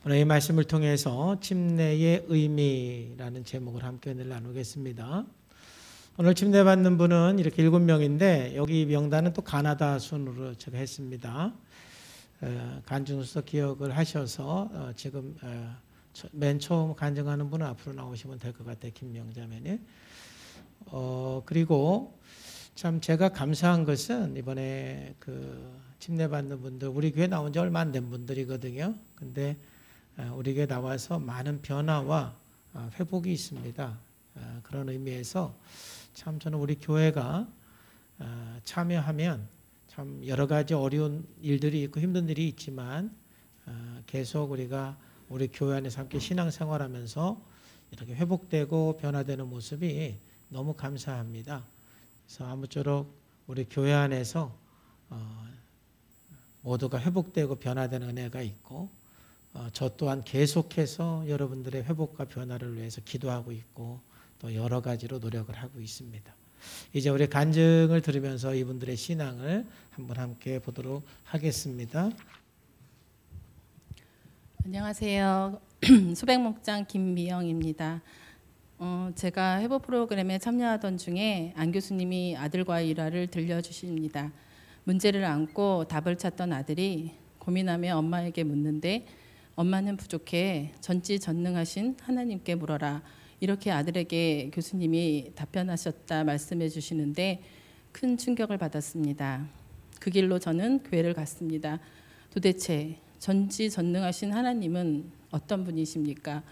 오늘 이 말씀을 통해서 침례의 의미라는 제목을 함께 나누겠습니다. 오늘 침례받는 분은 이렇게 7명인데 여기 명단은 또 가나다 순으로 제가 했습니다. 간증서 기억을 하셔서 지금 맨 처음 간증하는 분은 앞으로 나오시면 될 것 같아요. 김명자매님. 그리고 참 제가 감사한 것은 이번에 침례받는 분들 우리 교회 나온 지 얼마 안 된 분들이거든요. 근데 우리 교회 나와서 많은 변화와 회복이 있습니다. 그런 의미에서 참 저는 우리 교회가 참여하면 참 여러 가지 어려운 일들이 있고 힘든 일이 있지만 계속 우리가 우리 교회 안에서 함께 신앙생활하면서 이렇게 회복되고 변화되는 모습이 너무 감사합니다. 그래서 아무쪼록 우리 교회 안에서 모두가 회복되고 변화되는 은혜가 있고 저 또한 계속해서 여러분들의 회복과 변화를 위해서 기도하고 있고 또 여러 가지로 노력을 하고 있습니다. 이제 우리 간증을 들으면서 이분들의 신앙을 한번 함께 보도록 하겠습니다. 안녕하세요. 소백목장 김미영입니다. 제가 회복 프로그램에 참여하던 중에 안 교수님이 아들과의 일화를 들려주십니다. 문제를 안고 답을 찾던 아들이 고민하며 엄마에게 묻는데 엄마는 부족해 전지전능하신 하나님께 물어라. 이렇게 아들에게 교수님이 답변하셨다 말씀해 주시는데 큰 충격을 받았습니다. 그 길로 저는 교회를 갔습니다. 도대체 전지전능하신 하나님은 어떤 분이십니까?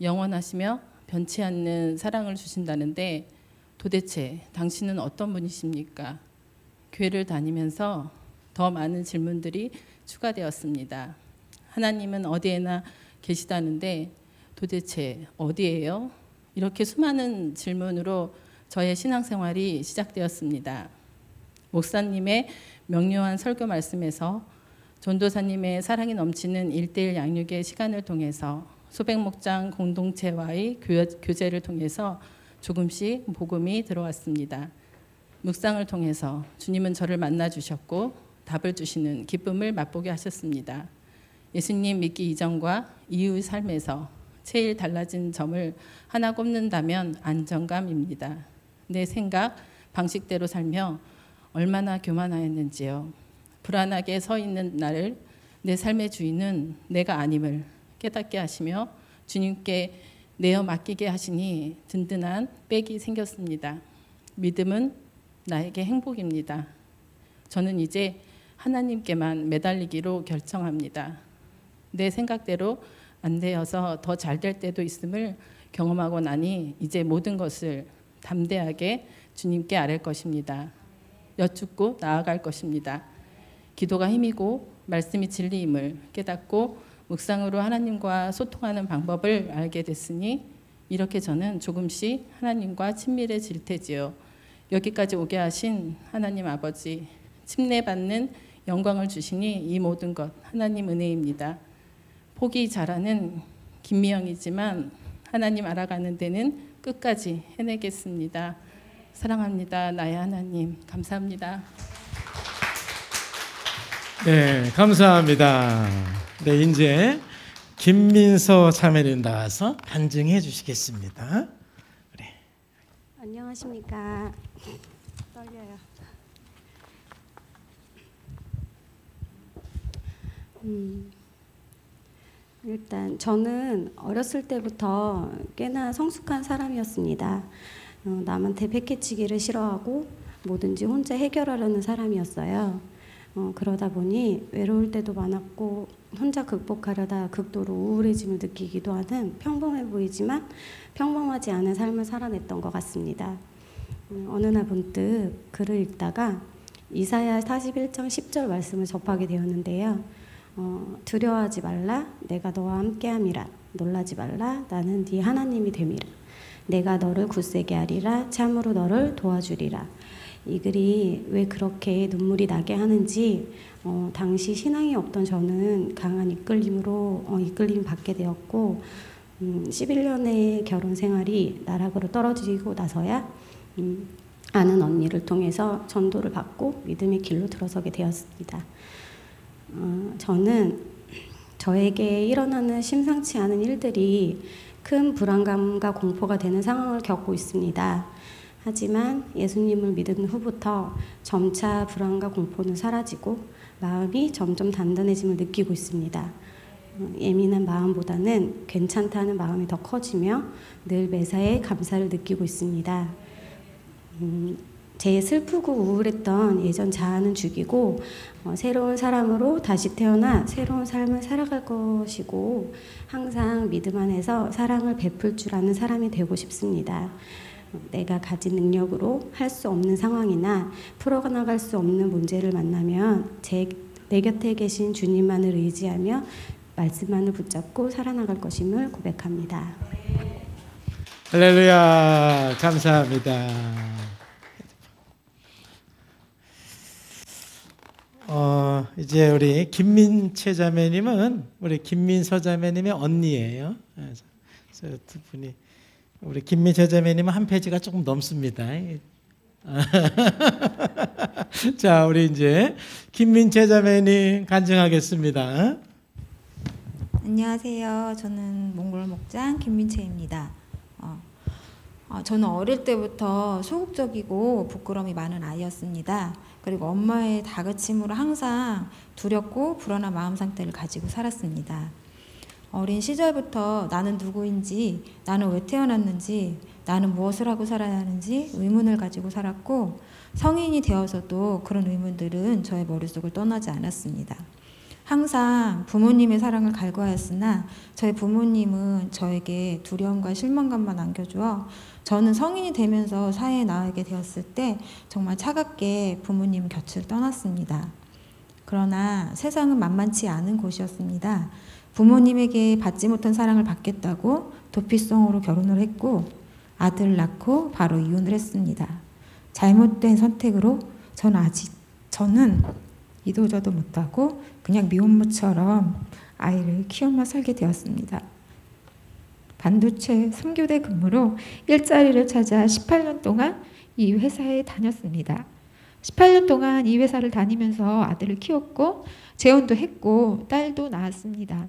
영원하시며 변치 않는 사랑을 주신다는데 도대체 당신은 어떤 분이십니까? 교회를 다니면서 더 많은 질문들이 추가되었습니다. 하나님은 어디에나 계시다는데 도대체 어디예요? 이렇게 수많은 질문으로 저의 신앙생활이 시작되었습니다. 목사님의 명료한 설교 말씀에서 전도사님의 사랑이 넘치는 1:1 양육의 시간을 통해서 소백목장 공동체와의 교제를 통해서 조금씩 복음이 들어왔습니다. 묵상을 통해서 주님은 저를 만나 주셨고 답을 주시는 기쁨을 맛보게 하셨습니다. 예수님 믿기 이전과 이후의 삶에서 제일 달라진 점을 하나 꼽는다면 안정감입니다. 내 생각, 방식대로 살며 얼마나 교만하였는지요. 불안하게 서 있는 나를 내 삶의 주인은 내가 아님을 깨닫게 하시며 주님께 내어 맡기게 하시니 든든한 백이 생겼습니다. 믿음은 나에게 행복입니다. 저는 이제 하나님께만 매달리기로 결정합니다. 내 생각대로 안 되어서 더 잘 될 때도 있음을 경험하고 나니 이제 모든 것을 담대하게 주님께 아뢰 것입니다. 여쭙고 나아갈 것입니다. 기도가 힘이고 말씀이 진리임을 깨닫고 묵상으로 하나님과 소통하는 방법을 알게 됐으니 이렇게 저는 조금씩 하나님과 친밀해질 테지요. 여기까지 오게 하신 하나님 아버지, 침례받는 영광을 주시니 이 모든 것 하나님 은혜입니다. 포기 잘하는 김미영이지만 하나님 알아가는 데는 끝까지 해내겠습니다. 사랑합니다. 나의 하나님. 감사합니다. 네, 감사합니다. 네, 이제 김민서 참여인 나와서 간증해 주시겠습니다. 그래. 안녕하십니까. 떨려요. 일단 저는 어렸을 때부터 꽤나 성숙한 사람이었습니다. 남한테 백해치기를 싫어하고 뭐든지 혼자 해결하려는 사람이었어요. 그러다 보니 외로울 때도 많았고 혼자 극복하려다 극도로 우울해짐을 느끼기도 하는 평범해 보이지만 평범하지 않은 삶을 살아냈던 것 같습니다. 어느 날 문득 글을 읽다가 이사야 41장 10절 말씀을 접하게 되었는데요. 두려워하지 말라 내가 너와 함께함이라 놀라지 말라 나는 네 하나님이 됨이라 내가 너를 굳세게 하리라 참으로 너를 도와주리라. 이 글이 왜 그렇게 눈물이 나게 하는지 당시 신앙이 없던 저는 강한 이끌림으로 이끌림 받게 되었고 11년의 결혼 생활이 나락으로 떨어지고 나서야 아는 언니를 통해서 전도를 받고 믿음의 길로 들어서게 되었습니다. 저는 저에게 일어나는 심상치 않은 일들이 큰 불안감과 공포가 되는 상황을 겪고 있습니다. 하지만 예수님을 믿은 후부터 점차 불안과 공포는 사라지고 마음이 점점 단단해짐을 느끼고 있습니다. 예민한 마음보다는 괜찮다는 마음이 더 커지며 늘 매사에 감사를 느끼고 있습니다. 제 슬프고 우울했던 예전 자아는 죽이고 새로운 사람으로 다시 태어나 새로운 삶을 살아갈 것이고 항상 믿음 안에서 사랑을 베풀 줄 아는 사람이 되고 싶습니다. 내가 가진 능력으로 할 수 없는 상황이나 풀어나갈 수 없는 문제를 만나면 내 곁에 계신 주님만을 의지하며 말씀만을 붙잡고 살아나갈 것임을 고백합니다. 할렐루야, 감사합니다. 이제 우리 김민채 자매님은 우리 김민서 자매님의 언니예요. 그래서 두 분이 우리 김민채 자매님은 한 페이지가 조금 넘습니다. 자, 우리 이제 김민채 자매님 간증하겠습니다. 안녕하세요. 저는 몽골 목장 김민채입니다. 저는 어릴 때부터 소극적이고 부끄러움이 많은 아이였습니다. 그리고 엄마의 다그침으로 항상 두렵고 불안한 마음 상태를 가지고 살았습니다. 어린 시절부터 나는 누구인지, 나는 왜 태어났는지, 나는 무엇을 하고 살아야 하는지 의문을 가지고 살았고, 성인이 되어서도 그런 의문들은 저의 머릿속을 떠나지 않았습니다. 항상 부모님의 사랑을 갈구하였으나 저희 부모님은 저에게 두려움과 실망감만 안겨주어 저는 성인이 되면서 사회에 나가게 되었을 때 정말 차갑게 부모님 곁을 떠났습니다. 그러나 세상은 만만치 않은 곳이었습니다. 부모님에게 받지 못한 사랑을 받겠다고 도피성으로 결혼을 했고 아들 낳고 바로 이혼을 했습니다. 잘못된 선택으로 저는 이도저도 못하고 그냥 미혼모처럼 아이를 키우며 살게 되었습니다. 반도체 3교대 근무로 일자리를 찾아 18년 동안 이 회사에 다녔습니다. 18년 동안 이 회사를 다니면서 아들을 키웠고 재혼도 했고 딸도 낳았습니다.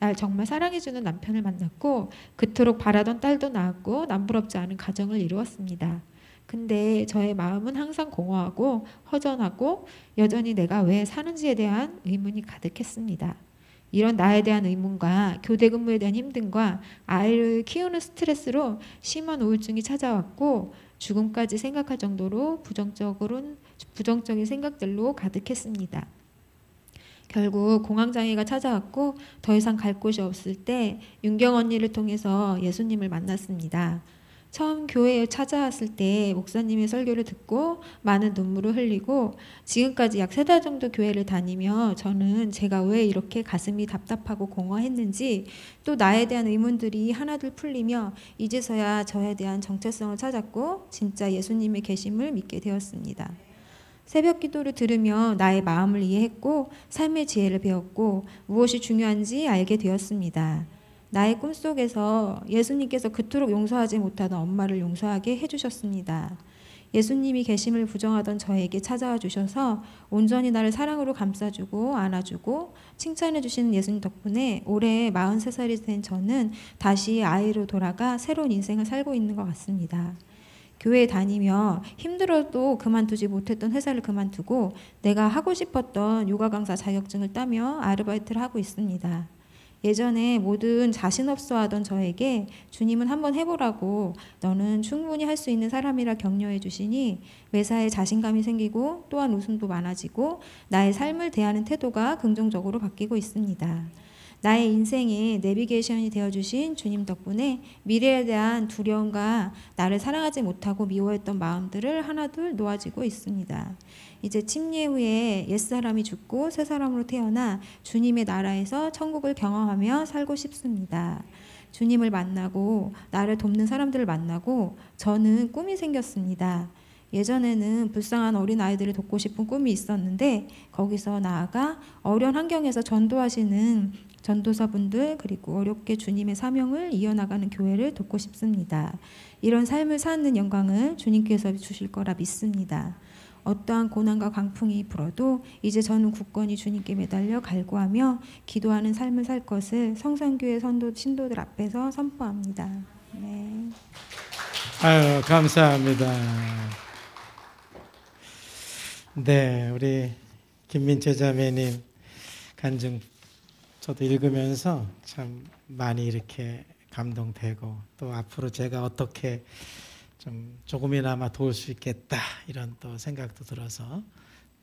날 정말 사랑해주는 남편을 만났고 그토록 바라던 딸도 낳았고 남부럽지 않은 가정을 이루었습니다. 근데 저의 마음은 항상 공허하고 허전하고 여전히 내가 왜 사는지에 대한 의문이 가득했습니다. 이런 나에 대한 의문과 교대 근무에 대한 힘듦과 아이를 키우는 스트레스로 심한 우울증이 찾아왔고 죽음까지 생각할 정도로 부정적인 생각들로 가득했습니다. 결국 공황장애가 찾아왔고 더 이상 갈 곳이 없을 때 윤경 언니를 통해서 예수님을 만났습니다. 처음 교회에 찾아왔을 때 목사님의 설교를 듣고 많은 눈물을 흘리고 지금까지 약 3달 정도 교회를 다니며 저는 제가 왜 이렇게 가슴이 답답하고 공허했는지 또 나에 대한 의문들이 하나둘 풀리며 이제서야 저에 대한 정체성을 찾았고 진짜 예수님의 계심을 믿게 되었습니다. 새벽 기도를 들으며 나의 마음을 이해했고 삶의 지혜를 배웠고 무엇이 중요한지 알게 되었습니다. 나의 꿈속에서 예수님께서 그토록 용서하지 못하던 엄마를 용서하게 해주셨습니다. 예수님이 계심을 부정하던 저에게 찾아와 주셔서 온전히 나를 사랑으로 감싸주고 안아주고 칭찬해 주시는 예수님 덕분에 올해 43살이 된 저는 다시 아이로 돌아가 새로운 인생을 살고 있는 것 같습니다. 교회에 다니며 힘들어도 그만두지 못했던 회사를 그만두고 내가 하고 싶었던 요가 강사 자격증을 따며 아르바이트를 하고 있습니다. 예전에 뭐든 자신 없어 하던 저에게 주님은 한번 해보라고 너는 충분히 할 수 있는 사람이라 격려해 주시니 매사에 자신감이 생기고 또한 웃음도 많아지고 나의 삶을 대하는 태도가 긍정적으로 바뀌고 있습니다. 나의 인생의 내비게이션이 되어주신 주님 덕분에 미래에 대한 두려움과 나를 사랑하지 못하고 미워했던 마음들을 하나둘 놓아지고 있습니다. 이제 침례 후에 옛사람이 죽고 새 사람으로 태어나 주님의 나라에서 천국을 경험하며 살고 싶습니다. 주님을 만나고 나를 돕는 사람들을 만나고 저는 꿈이 생겼습니다. 예전에는 불쌍한 어린아이들을 돕고 싶은 꿈이 있었는데 거기서 나아가 어려운 환경에서 전도하시는 전도사분들 그리고 어렵게 주님의 사명을 이어나가는 교회를 돕고 싶습니다. 이런 삶을 사는 영광을 주님께서 주실 거라 믿습니다. 어떠한 고난과 광풍이 불어도 이제 저는 굳건히 주님께 매달려 갈구하며 기도하는 삶을 살 것을 성산교회 신도들 앞에서 선포합니다. 네. 아유, 감사합니다. 네, 우리 김민채 자매님 간증 저도 읽으면서 참 많이 이렇게 감동되고, 또 앞으로 제가 어떻게 좀 조금이나마 도울 수 있겠다 이런 또 생각도 들어서,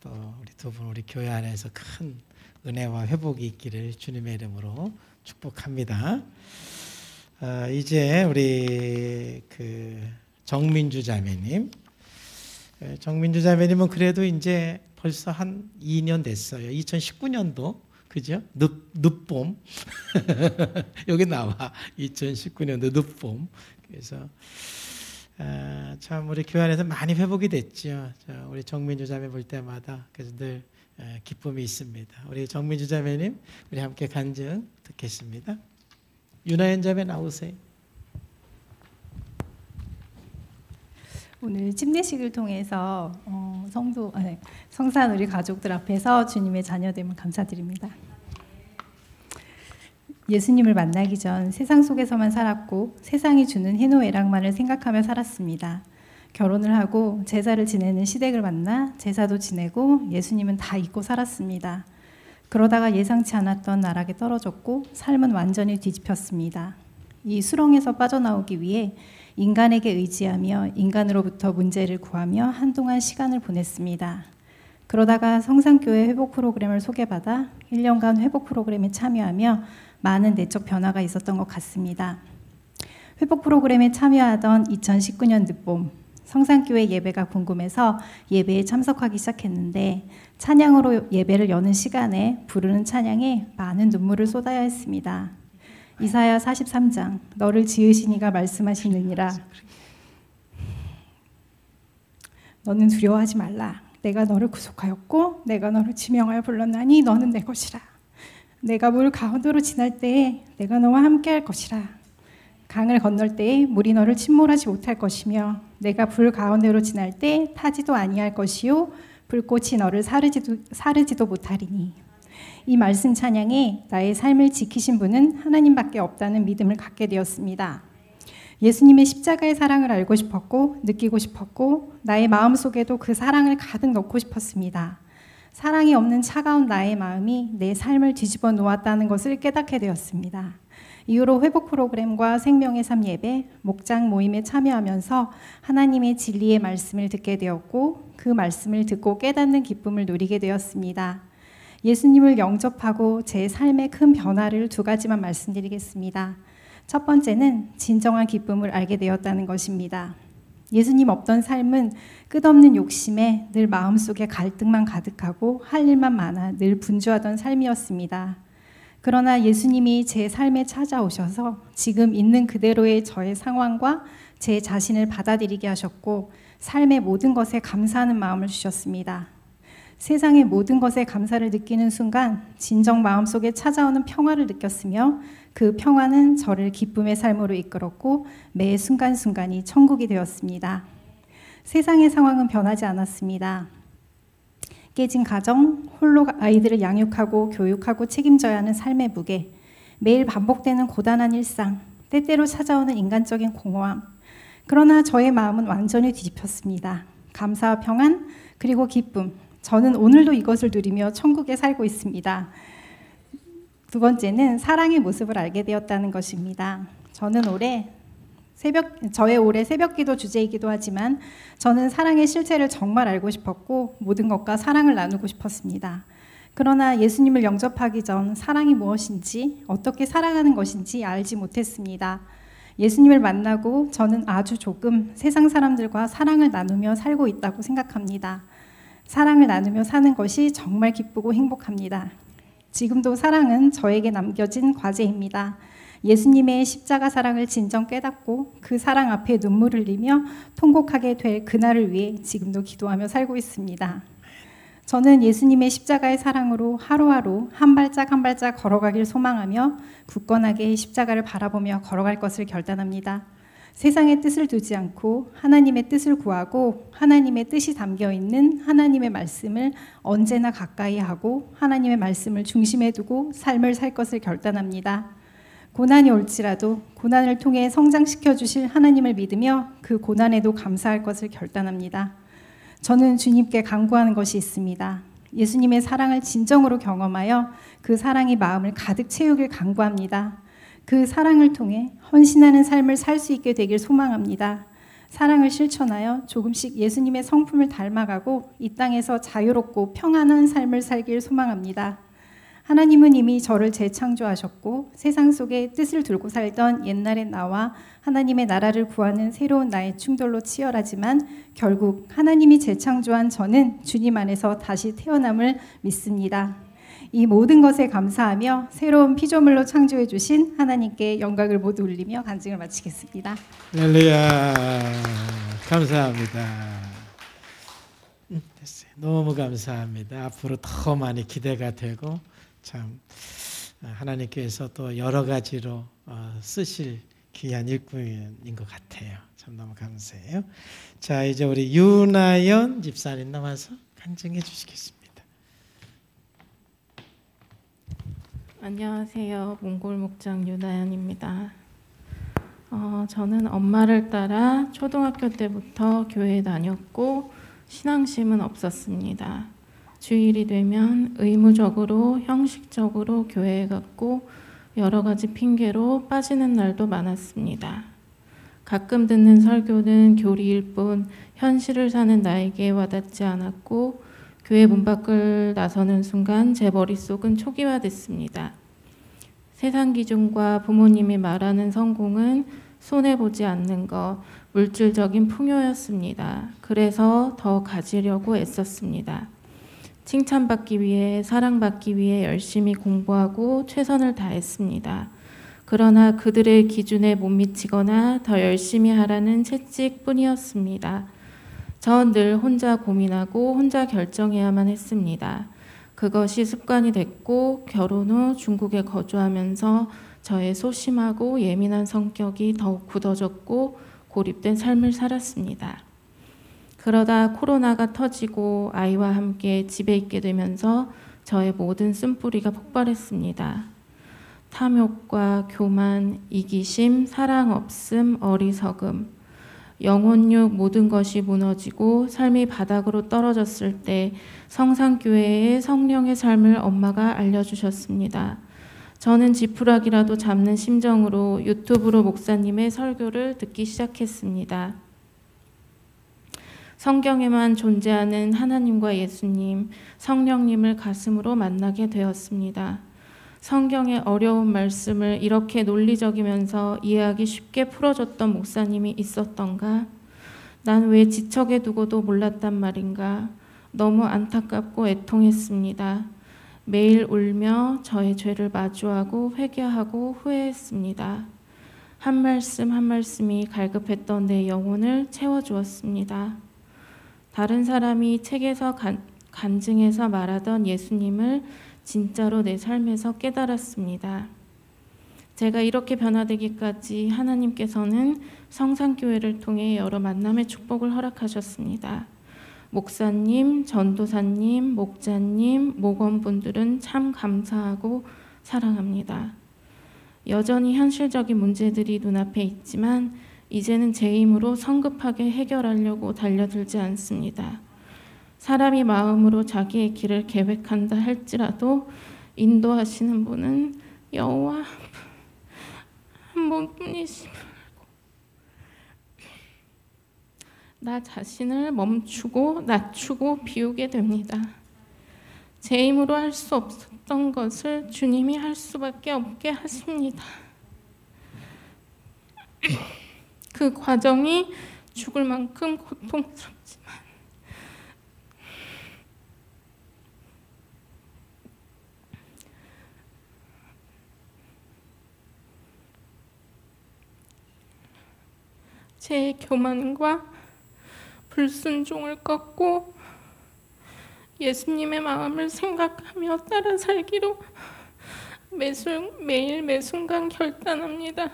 또 우리 두 분 우리 교회 안에서 큰 은혜와 회복이 있기를 주님의 이름으로 축복합니다. 이제 우리 그 정민주 자매님, 정민주 자매님은 그래도 이제 벌써 한 2년 됐어요. 2019년도 그죠? 늦봄 여기 나와 2019년도 늦봄. 그래서 참 우리 교회 안에서 많이 회복이 됐죠. 우리 정민주 자매 볼 때마다 그래서 늘 기쁨이 있습니다. 우리 정민주 자매님 우리 함께 간증 듣겠습니다. 윤하연 자매 나오세요. 오늘 침례식을 통해서 성산 우리 가족들 앞에서 주님의 자녀됨을 감사드립니다. 예수님을 만나기 전 세상 속에서만 살았고 세상이 주는 희노애락만을 생각하며 살았습니다. 결혼을 하고 제사를 지내는 시댁을 만나 제사도 지내고 예수님은 다 잊고 살았습니다. 그러다가 예상치 않았던 나락에 떨어졌고 삶은 완전히 뒤집혔습니다. 이 수렁에서 빠져나오기 위해 인간에게 의지하며 인간으로부터 문제를 구하며 한동안 시간을 보냈습니다. 그러다가 성산교회 회복 프로그램을 소개받아 1년간 회복 프로그램에 참여하며 많은 내적 변화가 있었던 것 같습니다. 회복 프로그램에 참여하던 2019년 늦봄, 성산교회 예배가 궁금해서 예배에 참석하기 시작했는데 찬양으로 예배를 여는 시간에 부르는 찬양에 많은 눈물을 쏟아야 했습니다. 이사야 43장 너를 지으신 이가 말씀하시느니라. 너는 두려워하지 말라. 내가 너를 구속하였고 내가 너를 지명하여 불렀나니 너는 내 것이라. 내가 물 가운데로 지날 때에 내가 너와 함께할 것이라. 강을 건널 때에 물이 너를 침몰하지 못할 것이며 내가 불 가운데로 지날 때 타지도 아니할 것이요 불꽃이 너를 사르지도 못하리니. 이 말씀 찬양에 나의 삶을 지키신 분은 하나님밖에 없다는 믿음을 갖게 되었습니다. 예수님의 십자가의 사랑을 알고 싶었고 느끼고 싶었고 나의 마음속에도 그 사랑을 가득 넣고 싶었습니다. 사랑이 없는 차가운 나의 마음이 내 삶을 뒤집어 놓았다는 것을 깨닫게 되었습니다. 이후로 회복 프로그램과 생명의 삶 예배, 목장 모임에 참여하면서 하나님의 진리의 말씀을 듣게 되었고 그 말씀을 듣고 깨닫는 기쁨을 누리게 되었습니다. 예수님을 영접하고 제 삶의 큰 변화를 두 가지만 말씀드리겠습니다. 첫 번째는 진정한 기쁨을 알게 되었다는 것입니다. 예수님 없던 삶은 끝없는 욕심에 늘 마음속에 갈등만 가득하고 할 일만 많아 늘 분주하던 삶이었습니다. 그러나 예수님이 제 삶에 찾아오셔서 지금 있는 그대로의 저의 상황과 제 자신을 받아들이게 하셨고 삶의 모든 것에 감사하는 마음을 주셨습니다. 세상의 모든 것에 감사를 느끼는 순간 진정 마음속에 찾아오는 평화를 느꼈으며 그 평화는 저를 기쁨의 삶으로 이끌었고 매 순간순간이 천국이 되었습니다. 세상의 상황은 변하지 않았습니다. 깨진 가정, 홀로 아이들을 양육하고 교육하고 책임져야 하는 삶의 무게, 매일 반복되는 고단한 일상, 때때로 찾아오는 인간적인 공허함. 그러나 저의 마음은 완전히 뒤집혔습니다. 감사와 평안, 그리고 기쁨. 저는 오늘도 이것을 누리며 천국에 살고 있습니다. 두 번째는 사랑의 모습을 알게 되었다는 것입니다. 저는 저의 올해 새벽기도 주제이기도 하지만 저는 사랑의 실체를 정말 알고 싶었고 모든 것과 사랑을 나누고 싶었습니다. 그러나 예수님을 영접하기 전 사랑이 무엇인지 어떻게 살아가는 것인지 알지 못했습니다. 예수님을 만나고 저는 아주 조금 세상 사람들과 사랑을 나누며 살고 있다고 생각합니다. 사랑을 나누며 사는 것이 정말 기쁘고 행복합니다. 지금도 사랑은 저에게 남겨진 과제입니다. 예수님의 십자가 사랑을 진정 깨닫고 그 사랑 앞에 눈물을 흘리며 통곡하게 될 그날을 위해 지금도 기도하며 살고 있습니다. 저는 예수님의 십자가의 사랑으로 하루하루 한 발짝 한 발짝 걸어가길 소망하며 굳건하게 십자가를 바라보며 걸어갈 것을 결단합니다. 세상의 뜻을 두지 않고 하나님의 뜻을 구하고 하나님의 뜻이 담겨 있는 하나님의 말씀을 언제나 가까이 하고 하나님의 말씀을 중심에 두고 삶을 살 것을 결단합니다. 고난이 올지라도 고난을 통해 성장시켜 주실 하나님을 믿으며 그 고난에도 감사할 것을 결단합니다. 저는 주님께 간구하는 것이 있습니다. 예수님의 사랑을 진정으로 경험하여 그 사랑이 마음을 가득 채우길 간구합니다. 그 사랑을 통해 헌신하는 삶을 살 수 있게 되길 소망합니다. 사랑을 실천하여 조금씩 예수님의 성품을 닮아가고 이 땅에서 자유롭고 평안한 삶을 살길 소망합니다. 하나님은 이미 저를 재창조하셨고 세상 속에 뜻을 들고 살던 옛날의 나와 하나님의 나라를 구하는 새로운 나의 충돌로 치열하지만 결국 하나님이 재창조한 저는 주님 안에서 다시 태어남을 믿습니다. 이 모든 것에 감사하며 새로운 피조물로 창조해 주신 하나님께 영광을 모두 올리며 간증을 마치겠습니다. 할렐루야. 감사합니다. 됐어요. 너무 감사합니다. 앞으로 더 많이 기대가 되고 참 하나님께서 또 여러 가지로 쓰실 귀한 일꾼인 것 같아요. 참 너무 감사해요. 자, 이제 우리 윤아연 집사님 남아서 간증해 주시겠습니다. 안녕하세요. 몽골 목장 윤아연입니다. 저는 엄마를 따라 초등학교 때부터 교회에 다녔고 신앙심은 없었습니다. 주일이 되면 의무적으로 형식적으로 교회에 갔고 여러 가지 핑계로 빠지는 날도 많았습니다. 가끔 듣는 설교는 교리일 뿐 현실을 사는 나에게 와닿지 않았고 교회 문 밖을 나서는 순간 제 머릿속은 초기화됐습니다. 세상 기준과 부모님이 말하는 성공은 손해보지 않는 것, 물질적인 풍요였습니다. 그래서 더 가지려고 애썼습니다. 칭찬받기 위해, 사랑받기 위해 열심히 공부하고 최선을 다했습니다. 그러나 그들의 기준에 못 미치거나 더 열심히 하라는 채찍뿐이었습니다. 전 늘 혼자 고민하고 혼자 결정해야만 했습니다. 그것이 습관이 됐고 결혼 후 중국에 거주하면서 저의 소심하고 예민한 성격이 더욱 굳어졌고 고립된 삶을 살았습니다. 그러다 코로나가 터지고 아이와 함께 집에 있게 되면서 저의 모든 쓴뿌리가 폭발했습니다. 탐욕과 교만, 이기심, 사랑 없음, 어리석음, 영혼육 모든 것이 무너지고 삶이 바닥으로 떨어졌을 때 성산교회의 성령의 삶을 엄마가 알려주셨습니다. 저는 지푸라기라도 잡는 심정으로 유튜브로 목사님의 설교를 듣기 시작했습니다. 성경에만 존재하는 하나님과 예수님, 성령님을 가슴으로 만나게 되었습니다. 성경의 어려운 말씀을 이렇게 논리적이면서 이해하기 쉽게 풀어줬던 목사님이 있었던가? 난 왜 지척에 두고도 몰랐단 말인가? 너무 안타깝고 애통했습니다. 매일 울며 저의 죄를 마주하고 회개하고 후회했습니다. 한 말씀 한 말씀이 갈급했던 내 영혼을 채워주었습니다. 다른 사람이 책에서 간증해서 말하던 예수님을 진짜로 내 삶에서 깨달았습니다. 제가 이렇게 변화되기까지 하나님께서는 성산교회를 통해 여러 만남의 축복을 허락하셨습니다. 목사님, 전도사님, 목자님, 목원분들은 참 감사하고 사랑합니다. 여전히 현실적인 문제들이 눈앞에 있지만 이제는 제 힘으로 성급하게 해결하려고 달려들지 않습니다. 사람이 마음으로 자기의 길을 계획한다 할지라도 인도하시는 분은 여호와 한 분뿐이심을 알고 나 자신을 멈추고 낮추고 비우게 됩니다. 제 힘으로 할 수 없었던 것을 주님이 할 수밖에 없게 하십니다. 그 과정이 죽을 만큼 고통스럽지만 제 교만과 불순종을 꺾고 예수님의 마음을 생각하며 따라 살기로 매일 매순간 결단합니다.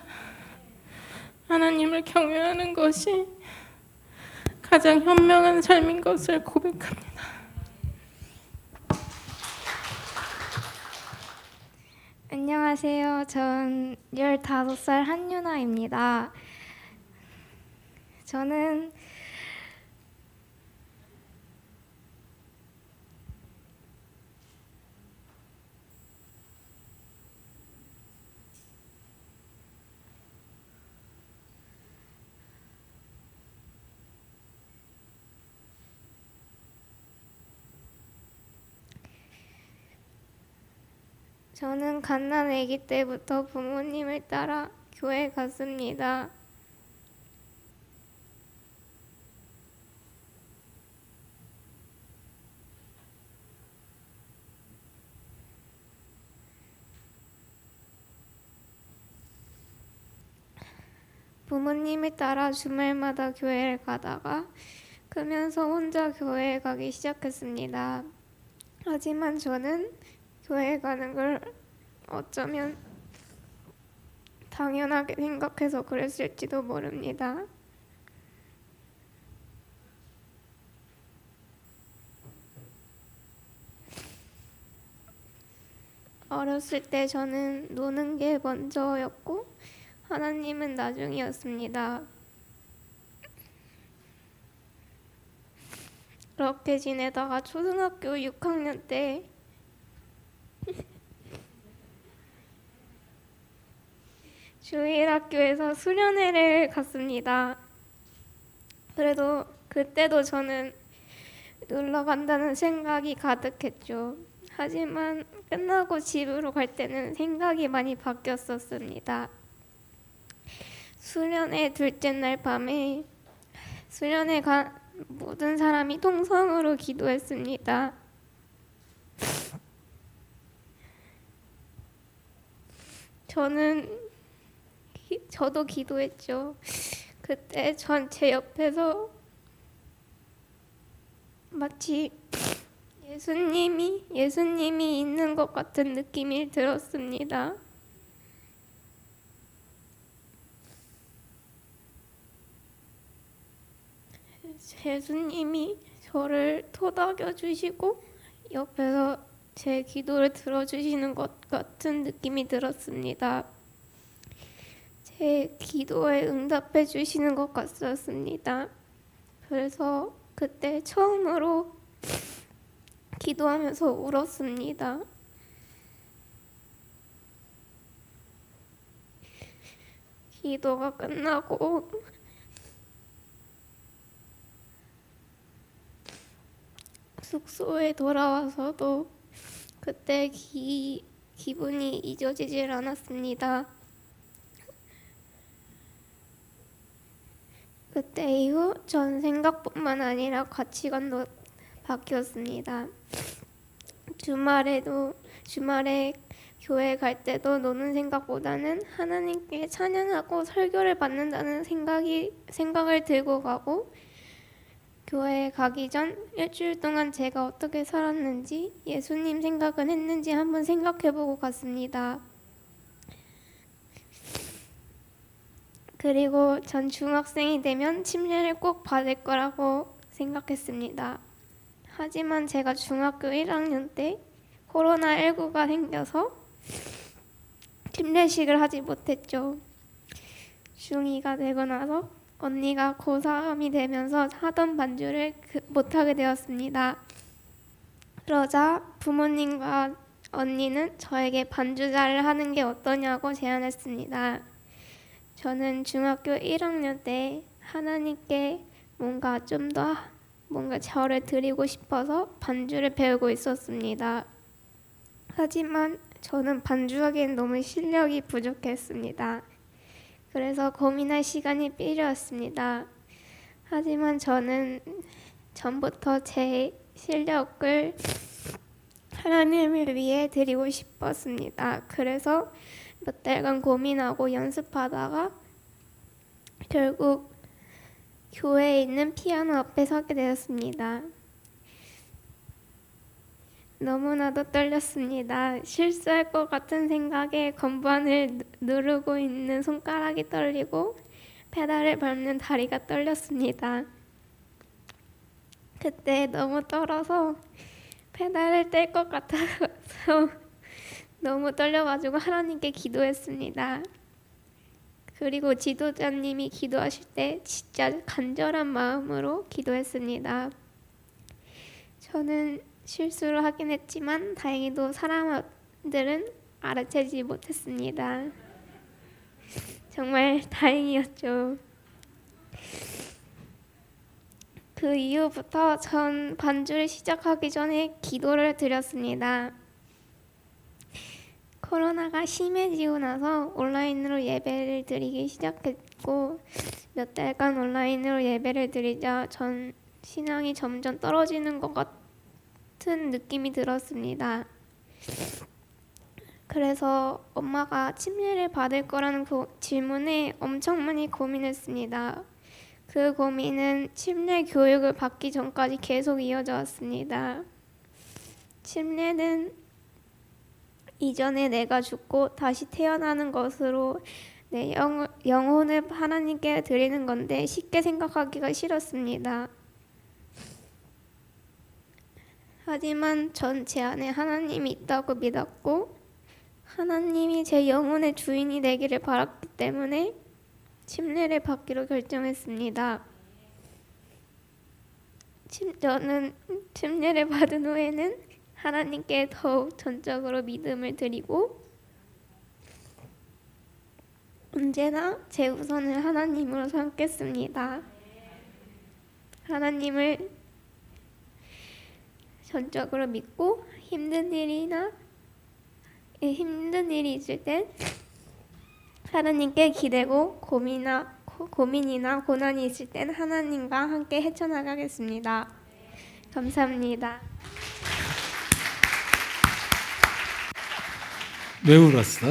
하나님을 경외하는 것이 가장 현명한 삶인 것을 고백합니다. 안녕하세요. 전 15살 한유나입니다. 저는 갓난 아기 때부터 부모님을 따라 교회 갔습니다. 부모님을 따라 주말마다 교회를 가다가 크면서 혼자 교회에 가기 시작했습니다. 하지만 저는 교회에 가는 걸 어쩌면 당연하게 생각해서 그랬을지도 모릅니다. 어렸을 때 저는 노는 게 먼저였고 하나님은 나중이었습니다. 그렇게 지내다가 초등학교 6학년 때 주일학교에서 수련회를 갔습니다. 그래도 그때도 저는 놀러 간다는 생각이 가득했죠. 하지만 끝나고 집으로 갈 때는 생각이 많이 바뀌었었습니다. 수련회 둘째 날 밤에 수련회 간 모든 사람이 통성으로 기도했습니다. 저도 기도했죠. 그때 제 옆에서 마치 예수님이 있는 것 같은 느낌이 들었습니다. 예수님이 저를 토닥여 주시고 옆에서 제 기도를 들어주시는 것 같은 느낌이 들었습니다. 제 기도에 응답해 주시는 것 같았습니다. 그래서 그때 처음으로 기도하면서 울었습니다. 기도가 끝나고 숙소에 돌아와서도 그때 기분이 잊어지질 않았습니다. 그때 이후 전 생각뿐만 아니라 가치관도 바뀌었습니다. 주말에 교회 갈 때도 노는 생각보다는 하나님께 찬양하고 설교를 받는다는 생각을 들고 가고, 교회에 가기 전 일주일 동안 제가 어떻게 살았는지, 예수님 생각은 했는지 한번 생각해보고 갔습니다. 그리고 전 중학생이 되면 침례를 꼭 받을 거라고 생각했습니다. 하지만 제가 중학교 1학년 때 코로나19가 생겨서 침례식을 하지 못했죠. 중2가 되고 나서 언니가 고3이 되면서 하던 반주를 못하게 되었습니다. 그러자 부모님과 언니는 저에게 반주자를 하는 게 어떠냐고 제안했습니다. 저는 중학교 1학년 때 하나님께 뭔가 저를 드리고 싶어서 반주를 배우고 있었습니다. 하지만 저는 반주하기엔 너무 실력이 부족했습니다. 그래서 고민할 시간이 필요했습니다. 하지만 저는 전부터 제 실력을 하나님을 위해 드리고 싶었습니다. 그래서 몇 달간 고민하고 연습하다가 결국 교회에 있는 피아노 앞에 서게 되었습니다. 너무나도 떨렸습니다. 실수할 것 같은 생각에 건반을 누르고 있는 손가락이 떨리고 페달을 밟는 다리가 떨렸습니다. 그때 너무 떨어서 페달을 뗄 것 같아서 너무 떨려가지고 하나님께 기도했습니다. 그리고 지도자님이 기도하실 때 진짜 간절한 마음으로 기도했습니다. 저는 실수를 하긴 했지만 다행히도 사람들은 알아채지 못했습니다. 정말 다행이었죠. 그 이후부터 전 반주를 시작하기 전에 기도를 드렸습니다. 코로나가 심해지고 나서 온라인으로 예배를 드리기 시작했고 몇 달간 온라인으로 예배를 드리자 전 신앙이 점점 떨어지는 것 같은 느낌이 들었습니다. 그래서 엄마가 침례를 받을 거라는 질문에 엄청 많이 고민했습니다. 그 고민은 침례 교육을 받기 전까지 계속 이어져 왔습니다. 침례는 이전에 내가 죽고 다시 태어나는 것으로 내 영혼을 하나님께 드리는 건데 쉽게 생각하기가 싫었습니다. 하지만 전 제 안에 하나님이 있다고 믿었고 하나님이 제 영혼의 주인이 되기를 바랐기 때문에 침례를 받기로 결정했습니다. 저는 침례를 받은 후에는 하나님께 더욱 전적으로 믿음을 드리고 언제나 제 우선을 하나님으로 삼겠습니다. 하나님을 전적으로 믿고 힘든 일이 있을 때 하나님께 기대고 고민이나 고난이 있을 땐 하나님과 함께 헤쳐나가겠습니다. 감사합니다. 왜 울었어?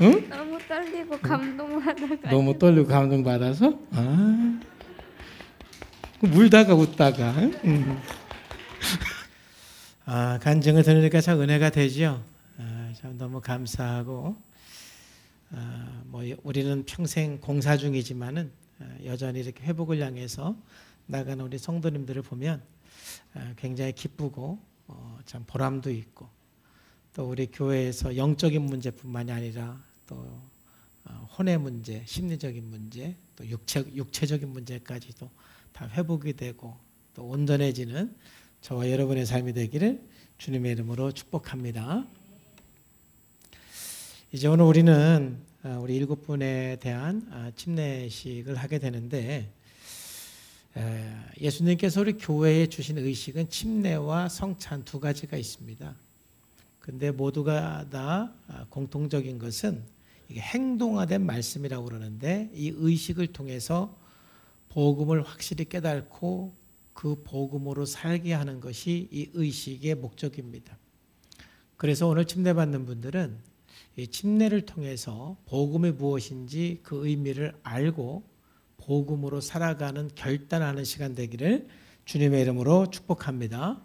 응? 너무 떨리고 감동받아가지고. 너무 떨리고 감동받아서? 울다가 웃다가. 간증을 들으니까 참 은혜가 되죠. 참 너무 감사하고 우리는 평생 공사 중이지만은 여전히 이렇게 회복을 향해서 나가는 우리 성도님들을 보면 굉장히 기쁘고 참 보람도 있고 또 우리 교회에서 영적인 문제뿐만이 아니라 또 혼의 문제, 심리적인 문제, 또 육체적인 문제까지도 다 회복이 되고 또 온전해지는 저와 여러분의 삶이 되기를 주님의 이름으로 축복합니다. 이제 오늘 우리는 우리 7분에 대한 침례식을 하게 되는데 예수님께서 우리 교회에 주신 의식은 침례와 성찬 두 가지가 있습니다. 근데 모두가 다 공통적인 것은 이게 행동화된 말씀이라고 그러는데 이 의식을 통해서 복음을 확실히 깨닫고 그 복음으로 살게 하는 것이 이 의식의 목적입니다. 그래서 오늘 침례받는 분들은 이 침례를 통해서 복음이 무엇인지 그 의미를 알고 복음으로 살아가는 결단하는 시간 되기를 주님의 이름으로 축복합니다.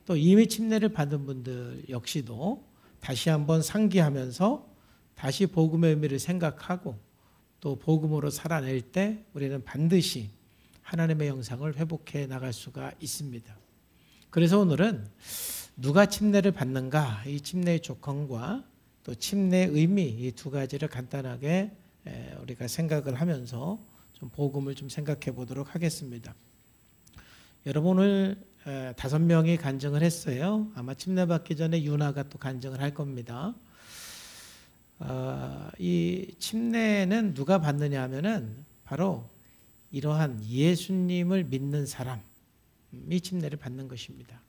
또 이미 침례를 받은 분들 역시도 다시 한번 상기하면서 다시 복음의 의미를 생각하고 또 복음으로 살아낼 때 우리는 반드시 하나님의 영상을 회복해 나갈 수가 있습니다. 그래서 오늘은 누가 침례를 받는가, 이 침례의 조건과 또 침례의 의미, 이 두 가지를 간단하게 우리가 생각을 하면서 좀 복음을 좀 생각해 보도록 하겠습니다. 여러분 오늘 5명이 간증을 했어요. 아마 침례 받기 전에 유나가 또 간증을 할 겁니다. 이 침례는 누가 받느냐 하면은 바로 이러한 예수님을 믿는 사람이 침례를 받는 것입니다.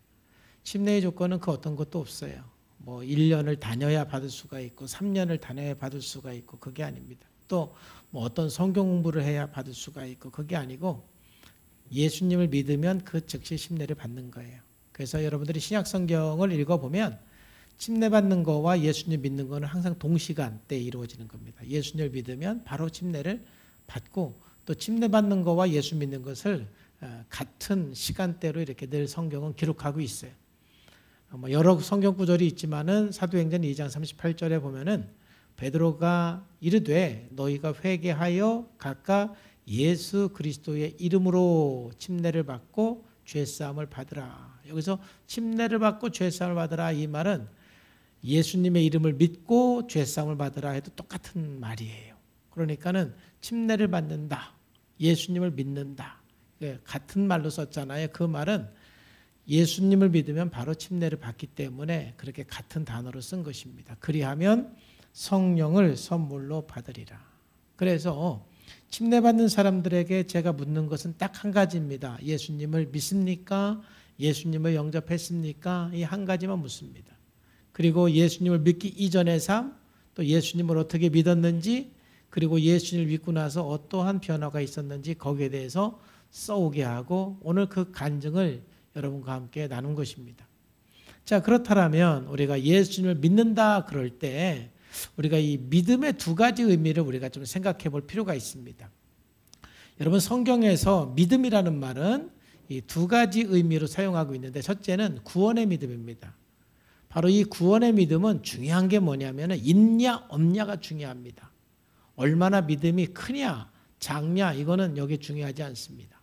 침례의 조건은 그 어떤 것도 없어요. 1년을 다녀야 받을 수가 있고 3년을 다녀야 받을 수가 있고 그게 아닙니다. 또 어떤 성경 공부를 해야 받을 수가 있고 그게 아니고 예수님을 믿으면 그 즉시 침례를 받는 거예요. 그래서 여러분들이 신약 성경을 읽어보면 침례 받는 거와 예수님 믿는 거는 항상 동시간대에 이루어지는 겁니다. 예수님을 믿으면 바로 침례를 받고 또 침례 받는 거와 예수 믿는 것을 같은 시간대로 이렇게 늘 성경은 기록하고 있어요. 여러 성경 구절이 있지만은 사도행전 2장 38절에 보면은 베드로가 이르되 너희가 회개하여 각각 예수 그리스도의 이름으로 침례를 받고 죄사함을 받으라. 여기서 침례를 받고 죄사함을 받으라 이 말은 예수님의 이름을 믿고 죄사함을 받으라 해도 똑같은 말이에요. 그러니까는 침례를 받는다, 예수님을 믿는다, 같은 말로 썼잖아요. 그 말은 예수님을 믿으면 바로 침례를 받기 때문에 그렇게 같은 단어로 쓴 것입니다. 그리하면 성령을 선물로 받으리라. 그래서 침례 받는 사람들에게 제가 묻는 것은 딱 한 가지입니다. 예수님을 믿습니까? 예수님을 영접했습니까? 이 한 가지만 묻습니다. 그리고 예수님을 믿기 이전의 삶, 또 예수님을 어떻게 믿었는지, 그리고 예수님을 믿고 나서 어떠한 변화가 있었는지 거기에 대해서 써오게 하고 오늘 그 간증을 여러분과 함께 나눈 것입니다. 자, 그렇다면 우리가 예수님을 믿는다 그럴 때 우리가 이 믿음의 두 가지 의미를 우리가 좀 생각해 볼 필요가 있습니다. 여러분, 성경에서 믿음이라는 말은 이 두 가지 의미로 사용하고 있는데, 첫째는 구원의 믿음입니다. 바로 이 구원의 믿음은 중요한 게 뭐냐면 있냐 없냐가 중요합니다. 얼마나 믿음이 크냐 작냐 이거는 여기 중요하지 않습니다.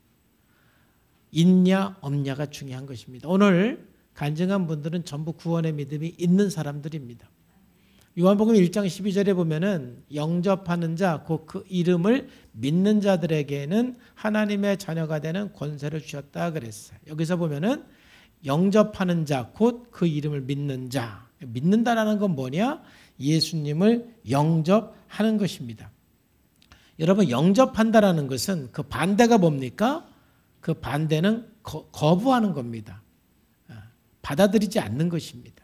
있냐 없냐가 중요한 것입니다. 오늘 간증한 분들은 전부 구원의 믿음이 있는 사람들입니다. 요한복음 1장 12절에 보면은 영접하는 자, 곧 그 이름을 믿는 자들에게는 하나님의 자녀가 되는 권세를 주셨다 그랬어요. 여기서 보면은 영접하는 자, 곧 그 이름을 믿는 자. 믿는다라는 건 뭐냐? 예수님을 영접하는 것입니다. 여러분, 영접한다라는 것은 그 반대가 뭡니까? 그 반대는 거부하는 겁니다. 받아들이지 않는 것입니다.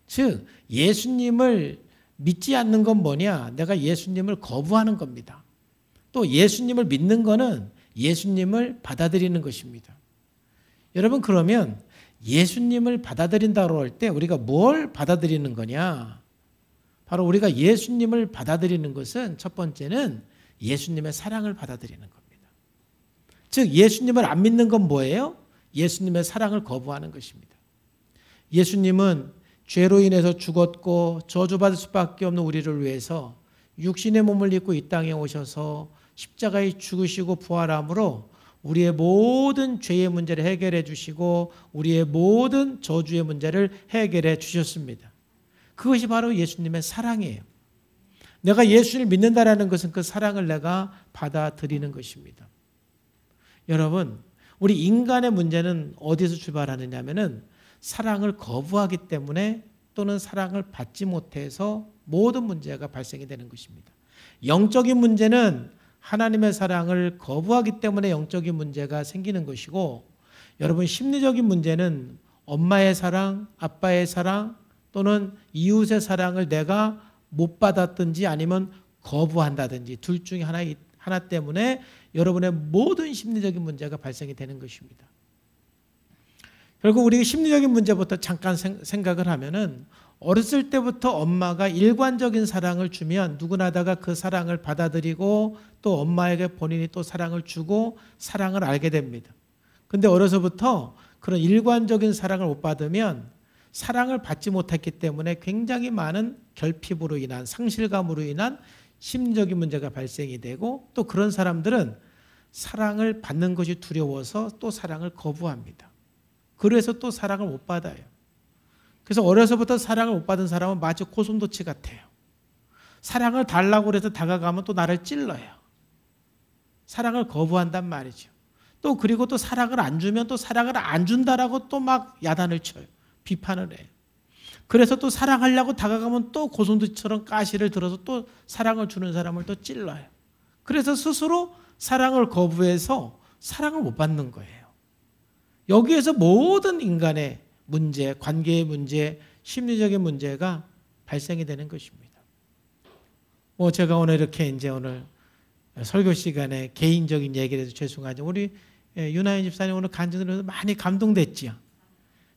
즉 예수님을 믿지 않는 건 뭐냐? 내가 예수님을 거부하는 겁니다. 또 예수님을 믿는 거는 예수님을 받아들이는 것입니다. 여러분, 그러면 예수님을 받아들인다고 할 때 우리가 뭘 받아들이는 거냐? 바로 우리가 예수님을 받아들이는 것은 첫 번째는 예수님의 사랑을 받아들이는 겁니다. 즉 예수님을 안 믿는 건 뭐예요? 예수님의 사랑을 거부하는 것입니다. 예수님은 죄로 인해서 죽었고 저주받을 수밖에 없는 우리를 위해서 육신의 몸을 입고 이 땅에 오셔서 십자가에 죽으시고 부활함으로 우리의 모든 죄의 문제를 해결해 주시고 우리의 모든 저주의 문제를 해결해 주셨습니다. 그것이 바로 예수님의 사랑이에요. 내가 예수를 믿는다라는 것은 그 사랑을 내가 받아들이는 것입니다. 여러분, 우리 인간의 문제는 어디서 출발하느냐면은 사랑을 거부하기 때문에 또는 사랑을 받지 못해서 모든 문제가 발생이 되는 것입니다. 영적인 문제는 하나님의 사랑을 거부하기 때문에 영적인 문제가 생기는 것이고, 여러분 심리적인 문제는 엄마의 사랑, 아빠의 사랑 또는 이웃의 사랑을 내가 못 받았든지 아니면 거부한다든지 둘 중에 하나 때문에 여러분의 모든 심리적인 문제가 발생이 되는 것입니다. 결국 우리 심리적인 문제부터 잠깐 생각을 하면은 어렸을 때부터 엄마가 일관적인 사랑을 주면 누구나다가 그 사랑을 받아들이고 또 엄마에게 본인이 또 사랑을 주고 사랑을 알게 됩니다. 근데 어려서부터 그런 일관적인 사랑을 못 받으면 사랑을 받지 못했기 때문에 굉장히 많은 결핍으로 인한 상실감으로 인한 심리적인 문제가 발생이 되고 또 그런 사람들은 사랑을 받는 것이 두려워서 또 사랑을 거부합니다. 그래서 또 사랑을 못 받아요. 그래서 어려서부터 사랑을 못 받은 사람은 마치 고슴도치 같아요. 사랑을 달라고 해서 다가가면 또 나를 찔러요. 사랑을 거부한단 말이죠. 또 그리고 또 사랑을 안 주면 또 사랑을 안 준다라고 또 막 야단을 쳐요. 비판을 해요. 그래서 또 사랑하려고 다가가면 또 고슴도치처럼 가시를 들어서 또 사랑을 주는 사람을 또 찔러요. 그래서 스스로 사랑을 거부해서 사랑을 못 받는 거예요. 여기에서 모든 인간의 문제, 관계의 문제, 심리적인 문제가 발생이 되는 것입니다. 제가 오늘 이렇게 이제 오늘 설교 시간에 개인적인 얘기를 해서 죄송하죠. 우리 윤하연 집사님 오늘 간증을 해서 많이 감동됐지요.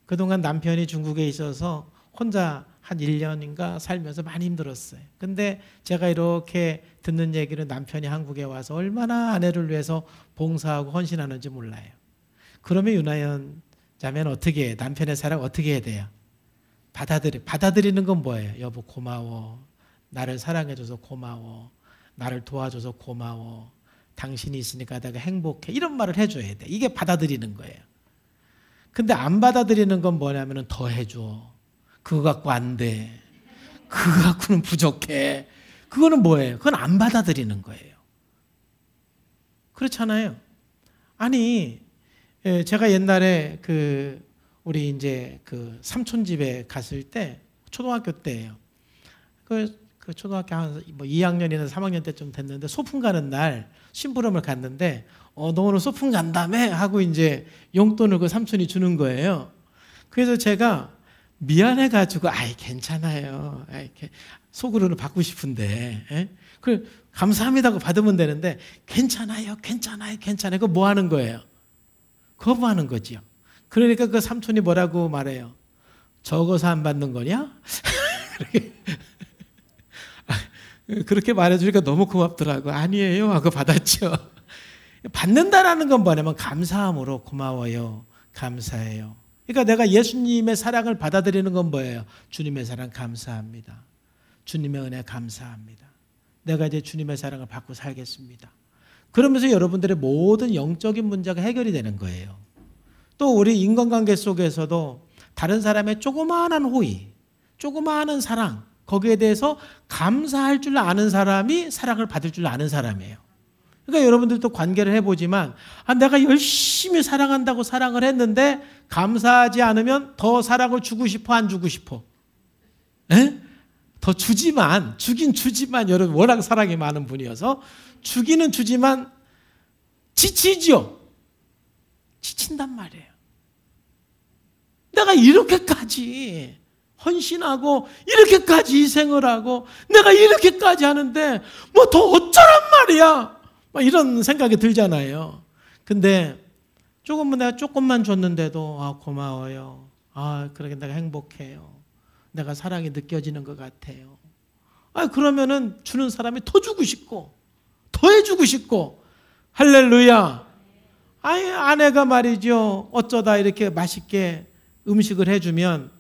그동안 남편이 중국에 있어서 혼자 한 1년인가 살면서 많이 힘들었어요. 근데 제가 이렇게 듣는 얘기는 남편이 한국에 와서 얼마나 아내를 위해서 봉사하고 헌신하는지 몰라요. 그러면 윤하연 자매는 어떻게 해요? 남편의 사랑 어떻게 해야 돼요? 받아들이는 건 뭐예요? 여보 고마워. 나를 사랑해줘서 고마워. 나를 도와줘서 고마워. 당신이 있으니까 내가 행복해. 이런 말을 해줘야 돼. 이게 받아들이는 거예요. 근데 안 받아들이는 건 뭐냐면 더 해줘. 그거 갖고 안 돼. 그거 갖고는 부족해. 그거는 뭐예요? 그건 안 받아들이는 거예요. 그렇잖아요. 아니, 제가 옛날에 우리 이제 삼촌 집에 갔을 때 초등학교 때예요. 그 초등학교 한 2학년이나 3학년 때쯤 됐는데 소풍 가는 날 심부름을 갔는데 너 오늘 소풍 간다며 하고 이제 용돈을 그 삼촌이 주는 거예요. 그래서 제가 미안해가지고 아이 괜찮아요. 속으로는 받고 싶은데 감사합니다고 받으면 되는데 괜찮아요. 그거 뭐 하는 거예요? 거부하는 거지요. 그러니까 그 삼촌이 뭐라고 말해요? 적어서 안 받는 거냐? 그렇게 말해주니까 너무 고맙더라고. 아니에요 하고 받았죠. 받는다라는 건 뭐냐면 감사함으로 고마워요. 감사해요. 그러니까 내가 예수님의 사랑을 받아들이는 건 뭐예요? 주님의 사랑 감사합니다. 주님의 은혜 감사합니다. 내가 이제 주님의 사랑을 받고 살겠습니다. 그러면서 여러분들의 모든 영적인 문제가 해결이 되는 거예요. 또 우리 인간관계 속에서도 다른 사람의 조그마한 호의, 조그마한 사랑, 거기에 대해서 감사할 줄 아는 사람이 사랑을 받을 줄 아는 사람이에요. 그러니까 여러분들도 관계를 해보지만 내가 열심히 사랑한다고 사랑을 했는데 감사하지 않으면 더 사랑을 주고 싶어 안 주고 싶어? 더 주긴 주지만 여러분 워낙 사랑이 많은 분이어서 주기는 주지만 지치죠. 지친단 말이에요. 내가 이렇게까지 헌신하고 이렇게까지 희생을 하고 내가 이렇게까지 하는데 뭐 더 어쩌란 말이야. 막 이런 생각이 들잖아요. 근데 내가 조금만 줬는데도 고마워요. 그러게 내가 행복해요. 내가 사랑이 느껴지는 것 같아요. 그러면은 주는 사람이 더 주고 싶고 더 해주고 싶고 할렐루야. 아내가 말이죠. 어쩌다 이렇게 맛있게 음식을 해주면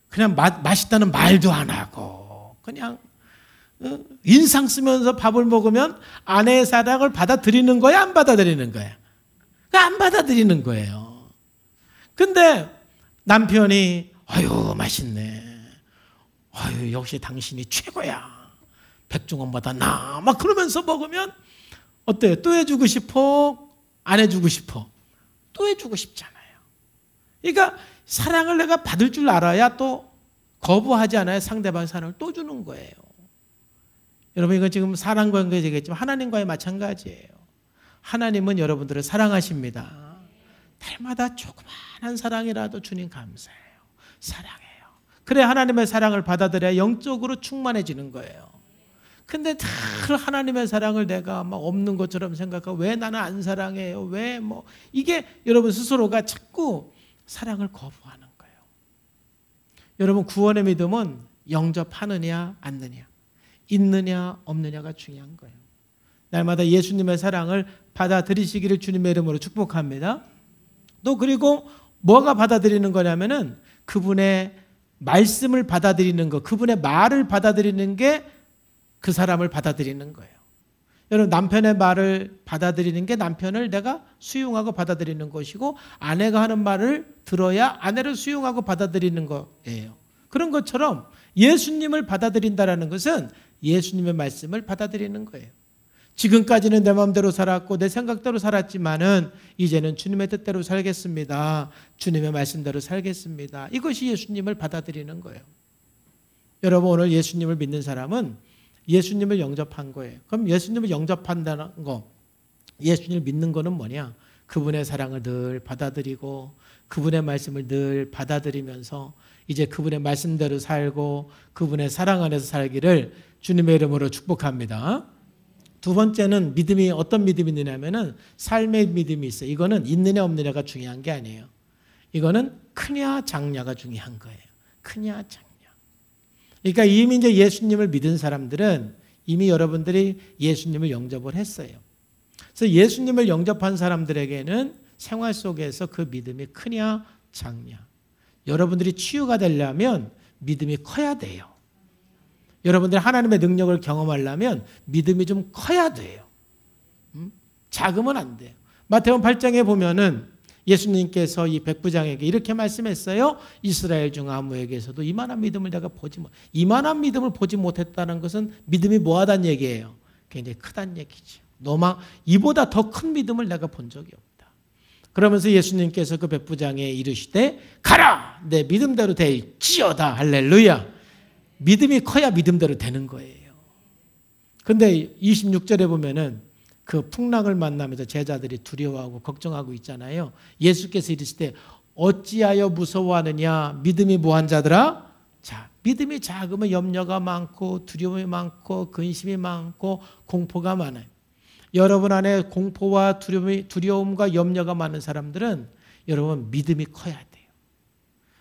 그냥 맛있다는 말도 안 하고 그냥 인상 쓰면서 밥을 먹으면 아내의 사랑을 받아들이는 거야? 안 받아들이는 거야? 안 받아들이는 거예요. 근데 남편이 아유 맛있네. 아유 역시 당신이 최고야. 백종원보다 나. 막 그러면서 먹으면 어때요? 또 해주고 싶어? 안 해주고 싶어? 또 해주고 싶잖아요. 그러니까 사랑을 내가 받을 줄 알아야 또 거부하지 않아야 상대방의 사랑을 또 주는 거예요. 여러분 이건 지금 사랑 관계에 얘기했지만 하나님과의 마찬가지예요. 하나님은 여러분들을 사랑하십니다. 날마다 조그마한 사랑이라도 주님 감사해요. 사랑해요. 그래 하나님의 사랑을 받아들여야 영적으로 충만해지는 거예요. 근데 늘 하나님의 사랑을 내가 막 없는 것처럼 생각하고 왜 나는 안 사랑해요? 왜 이게 여러분 스스로가 자꾸 사랑을 거부하는 거예요. 여러분 구원의 믿음은 영접하느냐 않느냐, 있느냐 없느냐가 중요한 거예요. 날마다 예수님의 사랑을 받아들이시기를 주님의 이름으로 축복합니다. 또 그리고 뭐가 받아들이는 거냐면은 그분의 말씀을 받아들이는 거, 그분의 말을 받아들이는 게 그 사람을 받아들이는 거예요. 여러분 남편의 말을 받아들이는 게 남편을 내가 수용하고 받아들이는 것이고 아내가 하는 말을 들어야 아내를 수용하고 받아들이는 거예요. 그런 것처럼 예수님을 받아들인다는 것은 예수님의 말씀을 받아들이는 거예요. 지금까지는 내 마음대로 살았고 내 생각대로 살았지만은 이제는 주님의 뜻대로 살겠습니다. 주님의 말씀대로 살겠습니다. 이것이 예수님을 받아들이는 거예요. 여러분 오늘 예수님을 믿는 사람은 예수님을 영접한 거예요. 그럼 예수님을 영접한다는 거, 예수님을 믿는 거는 뭐냐? 그분의 사랑을 늘 받아들이고 그분의 말씀을 늘 받아들이면서 이제 그분의 말씀대로 살고 그분의 사랑 안에서 살기를 주님의 이름으로 축복합니다. 두 번째는 믿음이 어떤 믿음이 있느냐면은 삶의 믿음이 있어요. 이거는 있느냐 없느냐가 중요한 게 아니에요. 이거는 크냐 작냐가 중요한 거예요. 크냐 작냐. 그러니까 이미 이제 예수님을 믿은 사람들은 이미 여러분들이 예수님을 영접을 했어요. 그래서 예수님을 영접한 사람들에게는 생활 속에서 그 믿음이 크냐 작냐. 여러분들이 치유가 되려면 믿음이 커야 돼요. 여러분들이 하나님의 능력을 경험하려면 믿음이 좀 커야 돼요. 작으면 안 돼요. 마태복음 8장에 보면은 예수님께서 이 백부장에게 이렇게 말씀했어요. 이스라엘 중 아무에게서도 이만한 믿음을 내가 이만한 믿음을 보지 못했다는 것은 믿음이 뭐하다는 얘기예요? 굉장히 크다는 얘기죠. 이보다 더 큰 믿음을 내가 본 적이 없다. 그러면서 예수님께서 그 백부장에 이르시되 가라! 내 믿음대로 될지어다. 할렐루야. 믿음이 커야 믿음대로 되는 거예요. 근데 26절에 보면은 그 풍랑을 만나면서 제자들이 두려워하고 걱정하고 있잖아요. 예수께서 이르시되 어찌하여 무서워하느냐? 믿음이 뭐한 자들아? 자, 믿음이 작으면 염려가 많고 두려움이 많고 근심이 많고 공포가 많아요. 여러분 안에 공포와 두려움과 염려가 많은 사람들은 여러분 믿음이 커야 돼요.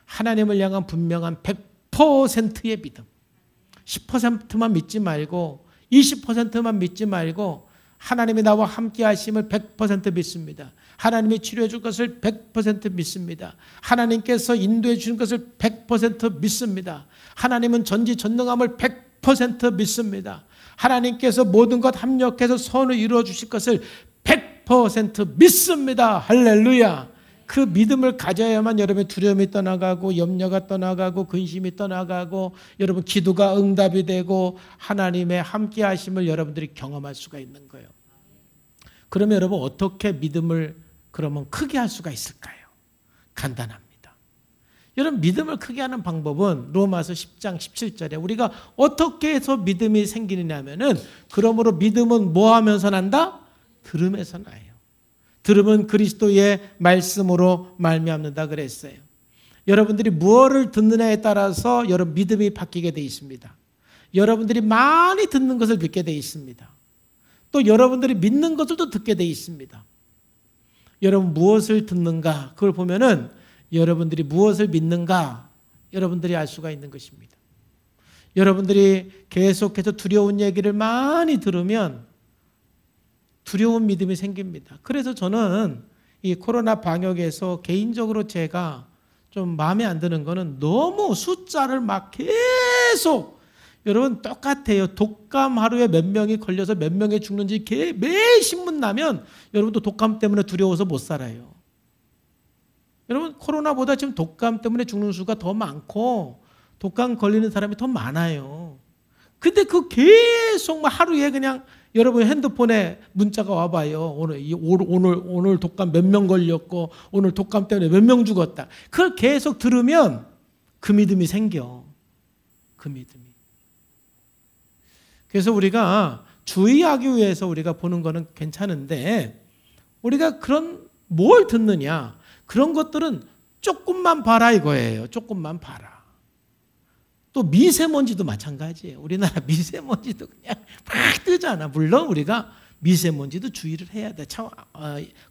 하나님을 향한 분명한 100%의 믿음. 10%만 믿지 말고 20%만 믿지 말고 하나님이 나와 함께 하심을 100% 믿습니다. 하나님이 치료해 줄 것을 100% 믿습니다. 하나님께서 인도해 주신 것을 100% 믿습니다. 하나님은 전지전능함을 100% 믿습니다. 하나님께서 모든 것 합력해서 선을 이루어 주실 것을 100% 믿습니다. 할렐루야. 그 믿음을 가져야만 여러분의 두려움이 떠나가고 염려가 떠나가고 근심이 떠나가고 여러분 기도가 응답이 되고 하나님의 함께 하심을 여러분들이 경험할 수가 있는 거예요. 그러면 여러분 어떻게 믿음을 그러면 크게 할 수가 있을까요? 간단합니다. 여러분 믿음을 크게 하는 방법은 로마서 10장 17절에 우리가 어떻게 해서 믿음이 생기느냐면은 그러므로 믿음은 뭐 하면서 난다? 들음에서 나요. 들으면 그리스도의 말씀으로 말미암는다 그랬어요. 여러분들이 무엇을 듣느냐에 따라서 여러분 믿음이 바뀌게 돼 있습니다. 여러분들이 많이 듣는 것을 믿게 돼 있습니다. 또 여러분들이 믿는 것들도 듣게 돼 있습니다. 여러분 무엇을 듣는가? 그걸 보면은 여러분들이 무엇을 믿는가? 여러분들이 알 수가 있는 것입니다. 여러분들이 계속해서 두려운 얘기를 많이 들으면 두려운 믿음이 생깁니다. 그래서 저는 이 코로나 방역에서 개인적으로 제가 좀 마음에 안 드는 거는 너무 숫자를 막 계속 여러분 똑같아요. 독감 하루에 몇 명이 걸려서 몇 명이 죽는지 매일 신문 나면 여러분도 독감 때문에 두려워서 못 살아요. 여러분 코로나보다 지금 독감 때문에 죽는 수가 더 많고 독감 걸리는 사람이 더 많아요. 근데 그 계속 막 하루에 그냥 여러분 핸드폰에 문자가 와봐요. 오늘 독감 몇 명 걸렸고 오늘 독감 때문에 몇 명 죽었다. 그걸 계속 들으면 그 믿음이 생겨. 그 믿음이. 그래서 우리가 주의하기 위해서 우리가 보는 거는 괜찮은데 우리가 그런 뭘 듣느냐. 그런 것들은 조금만 봐라 이거예요. 조금만 봐라. 또 미세먼지도 마찬가지예요. 우리나라 미세먼지도 그냥 막 뜨잖아. 물론 우리가 미세먼지도 주의를 해야 돼. 참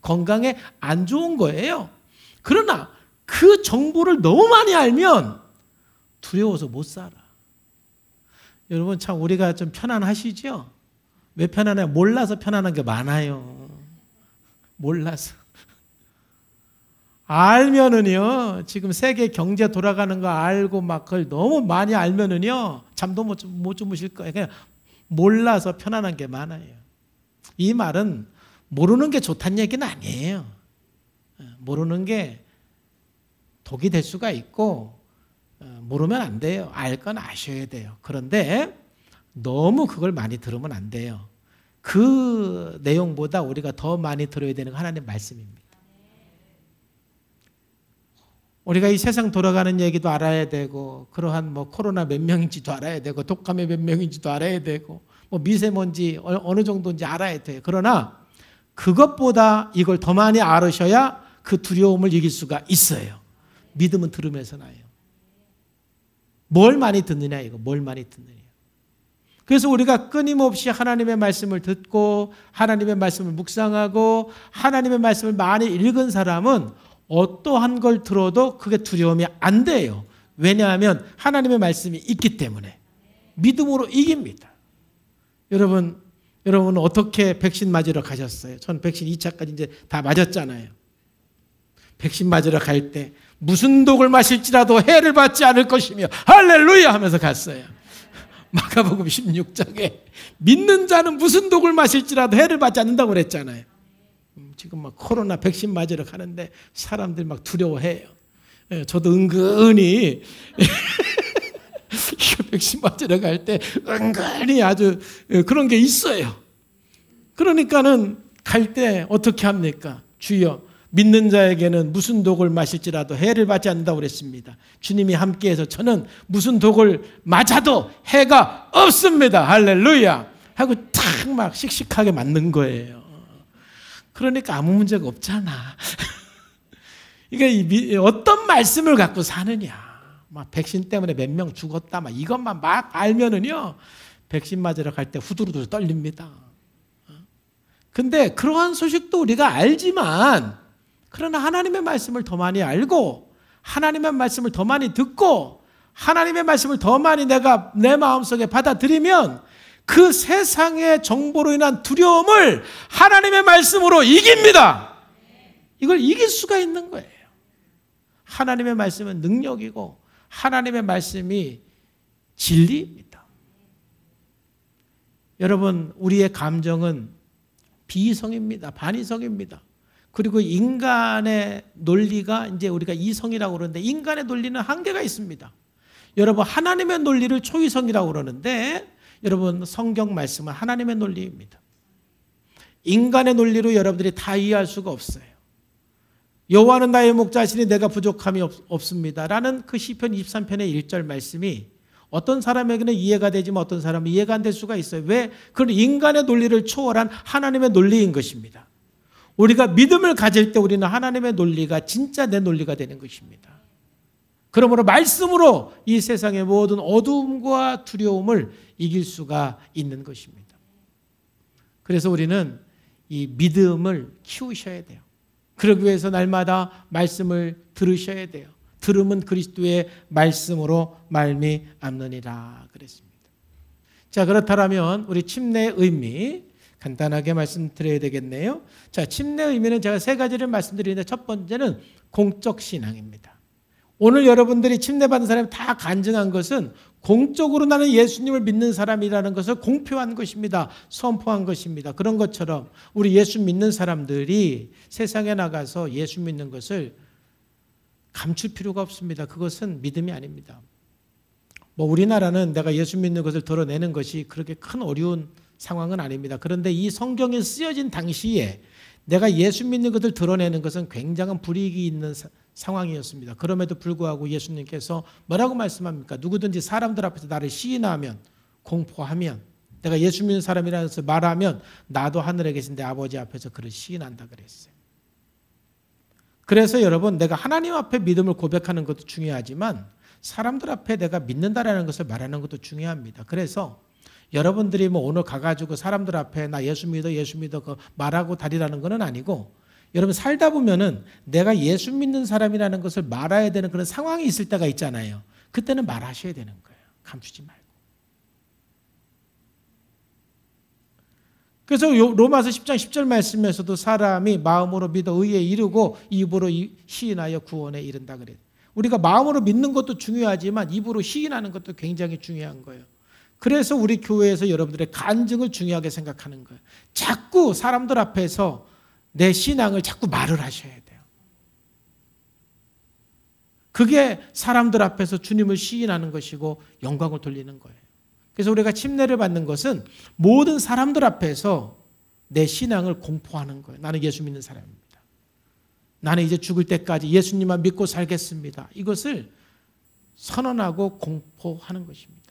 건강에 안 좋은 거예요. 그러나 그 정보를 너무 많이 알면 두려워서 못 살아. 여러분 참 우리가 좀 편안하시죠? 왜 편안해요? 몰라서 편안한 게 많아요. 몰라서. 알면은요, 지금 세계 경제 돌아가는 거 알고 막 그걸 너무 많이 알면은요, 잠도 못 주무실 거예요. 그냥 몰라서 편안한 게 많아요. 이 말은 모르는 게 좋다는 얘기는 아니에요. 모르는 게 독이 될 수가 있고, 모르면 안 돼요. 알 건 아셔야 돼요. 그런데 너무 그걸 많이 들으면 안 돼요. 그 내용보다 우리가 더 많이 들어야 되는 건 하나님의 말씀입니다. 우리가 이 세상 돌아가는 얘기도 알아야 되고 그러한 뭐 코로나 몇 명인지도 알아야 되고 독감이 몇 명인지도 알아야 되고 뭐 미세먼지 어느 정도인지 알아야 돼요. 그러나 그것보다 이걸 더 많이 알으셔야 그 두려움을 이길 수가 있어요. 믿음은 들으면서 나요. 뭘 많이 듣느냐 이거. 뭘 많이 듣느냐. 그래서 우리가 끊임없이 하나님의 말씀을 듣고 하나님의 말씀을 묵상하고 하나님의 말씀을 많이 읽은 사람은 어떠한 걸 들어도 그게 두려움이 안 돼요. 왜냐하면 하나님의 말씀이 있기 때문에 믿음으로 이깁니다. 여러분은 어떻게 백신 맞으러 가셨어요? 전 백신 2차까지 이제 다 맞았잖아요. 백신 맞으러 갈 때 무슨 독을 마실지라도 해를 받지 않을 것이며 할렐루야 하면서 갔어요. 마가복음 16장에 믿는 자는 무슨 독을 마실지라도 해를 받지 않는다고 그랬잖아요. 지금 막 코로나 백신 맞으러 가는데 사람들이 막 두려워해요. 저도 은근히 백신 맞으러 갈 때 은근히 아주 그런 게 있어요. 그러니까는 갈 때 어떻게 합니까? 주여, 믿는 자에게는 무슨 독을 마실지라도 해를 받지 않는다고 그랬습니다. 주님이 함께해서 저는 무슨 독을 맞아도 해가 없습니다. 할렐루야 하고 탁 막 씩씩하게 맞는 거예요. 그러니까 아무 문제가 없잖아. 그러니까 어떤 말씀을 갖고 사느냐. 막 백신 때문에 몇 명 죽었다 막 이것만 막 알면은요, 백신 맞으러 갈 때 후두루두 떨립니다. 근데 그러한 소식도 우리가 알지만, 그러나 하나님의 말씀을 더 많이 알고 하나님의 말씀을 더 많이 듣고 하나님의 말씀을 더 많이 내가 내 마음속에 받아들이면 그 세상의 정보로 인한 두려움을 하나님의 말씀으로 이깁니다. 이걸 이길 수가 있는 거예요. 하나님의 말씀은 능력이고 하나님의 말씀이 진리입니다. 여러분, 우리의 감정은 비이성입니다. 반이성입니다. 그리고 인간의 논리가 이제 우리가 이성이라고 그러는데 인간의 논리는 한계가 있습니다. 여러분, 하나님의 논리를 초이성이라고 그러는데 여러분, 성경 말씀은 하나님의 논리입니다. 인간의 논리로 여러분들이 다 이해할 수가 없어요. 여호와는 나의 목자시니 내가 부족함이 없습니다 라는 그 시편 23편의 1절 말씀이 어떤 사람에게는 이해가 되지만 어떤 사람은 이해가 안 될 수가 있어요. 왜? 그건 인간의 논리를 초월한 하나님의 논리인 것입니다. 우리가 믿음을 가질 때 우리는 하나님의 논리가 진짜 내 논리가 되는 것입니다. 그러므로 말씀으로 이 세상의 모든 어두움과 두려움을 이길 수가 있는 것입니다. 그래서 우리는 이 믿음을 키우셔야 돼요. 그러기 위해서 날마다 말씀을 들으셔야 돼요. 들음은 그리스도의 말씀으로 말미암느니라 그랬습니다. 자, 그렇다면 우리 침례의 의미 간단하게 말씀드려야 되겠네요. 자, 침례의 의미는 제가 세 가지를 말씀드리는데 첫 번째는 공적 신앙입니다. 오늘 여러분들이 침례받은 사람이 다 간증한 것은 공적으로 나는 예수님을 믿는 사람이라는 것을 공표한 것입니다. 선포한 것입니다. 그런 것처럼 우리 예수 믿는 사람들이 세상에 나가서 예수 믿는 것을 감출 필요가 없습니다. 그것은 믿음이 아닙니다. 뭐 우리나라는 내가 예수 믿는 것을 드러내는 것이 그렇게 큰 어려운 상황은 아닙니다. 그런데 이 성경이 쓰여진 당시에 내가 예수 믿는 것을 드러내는 것은 굉장한 불이익이 있는 상황이었습니다. 그럼에도 불구하고 예수님께서 뭐라고 말씀합니까? 누구든지 사람들 앞에서 나를 시인하면, 공포하면, 내가 예수 믿는 사람이라는 것을 말하면 나도 하늘에 계신 내 아버지 앞에서 그를 시인한다 그랬어요. 그래서 여러분, 내가 하나님 앞에 믿음을 고백하는 것도 중요하지만 사람들 앞에 내가 믿는다라는 것을 말하는 것도 중요합니다. 그래서 여러분들이 뭐 오늘 가가지고 사람들 앞에 나 예수 믿어 그 말하고 다니라는 건 아니고, 여러분 살다 보면은 내가 예수 믿는 사람이라는 것을 말해야 되는 그런 상황이 있을 때가 있잖아요. 그때는 말하셔야 되는 거예요. 감추지 말고. 그래서 로마서 10장 10절 말씀에서도 사람이 마음으로 믿어 의에 이르고 입으로 시인하여 구원에 이른다 그래요. 우리가 마음으로 믿는 것도 중요하지만 입으로 시인하는 것도 굉장히 중요한 거예요. 그래서 우리 교회에서 여러분들의 간증을 중요하게 생각하는 거예요. 자꾸 사람들 앞에서 내 신앙을 자꾸 말을 하셔야 돼요. 그게 사람들 앞에서 주님을 시인하는 것이고 영광을 돌리는 거예요. 그래서 우리가 침례를 받는 것은 모든 사람들 앞에서 내 신앙을 공포하는 거예요. 나는 예수 믿는 사람입니다. 나는 이제 죽을 때까지 예수님만 믿고 살겠습니다. 이것을 선언하고 공포하는 것입니다.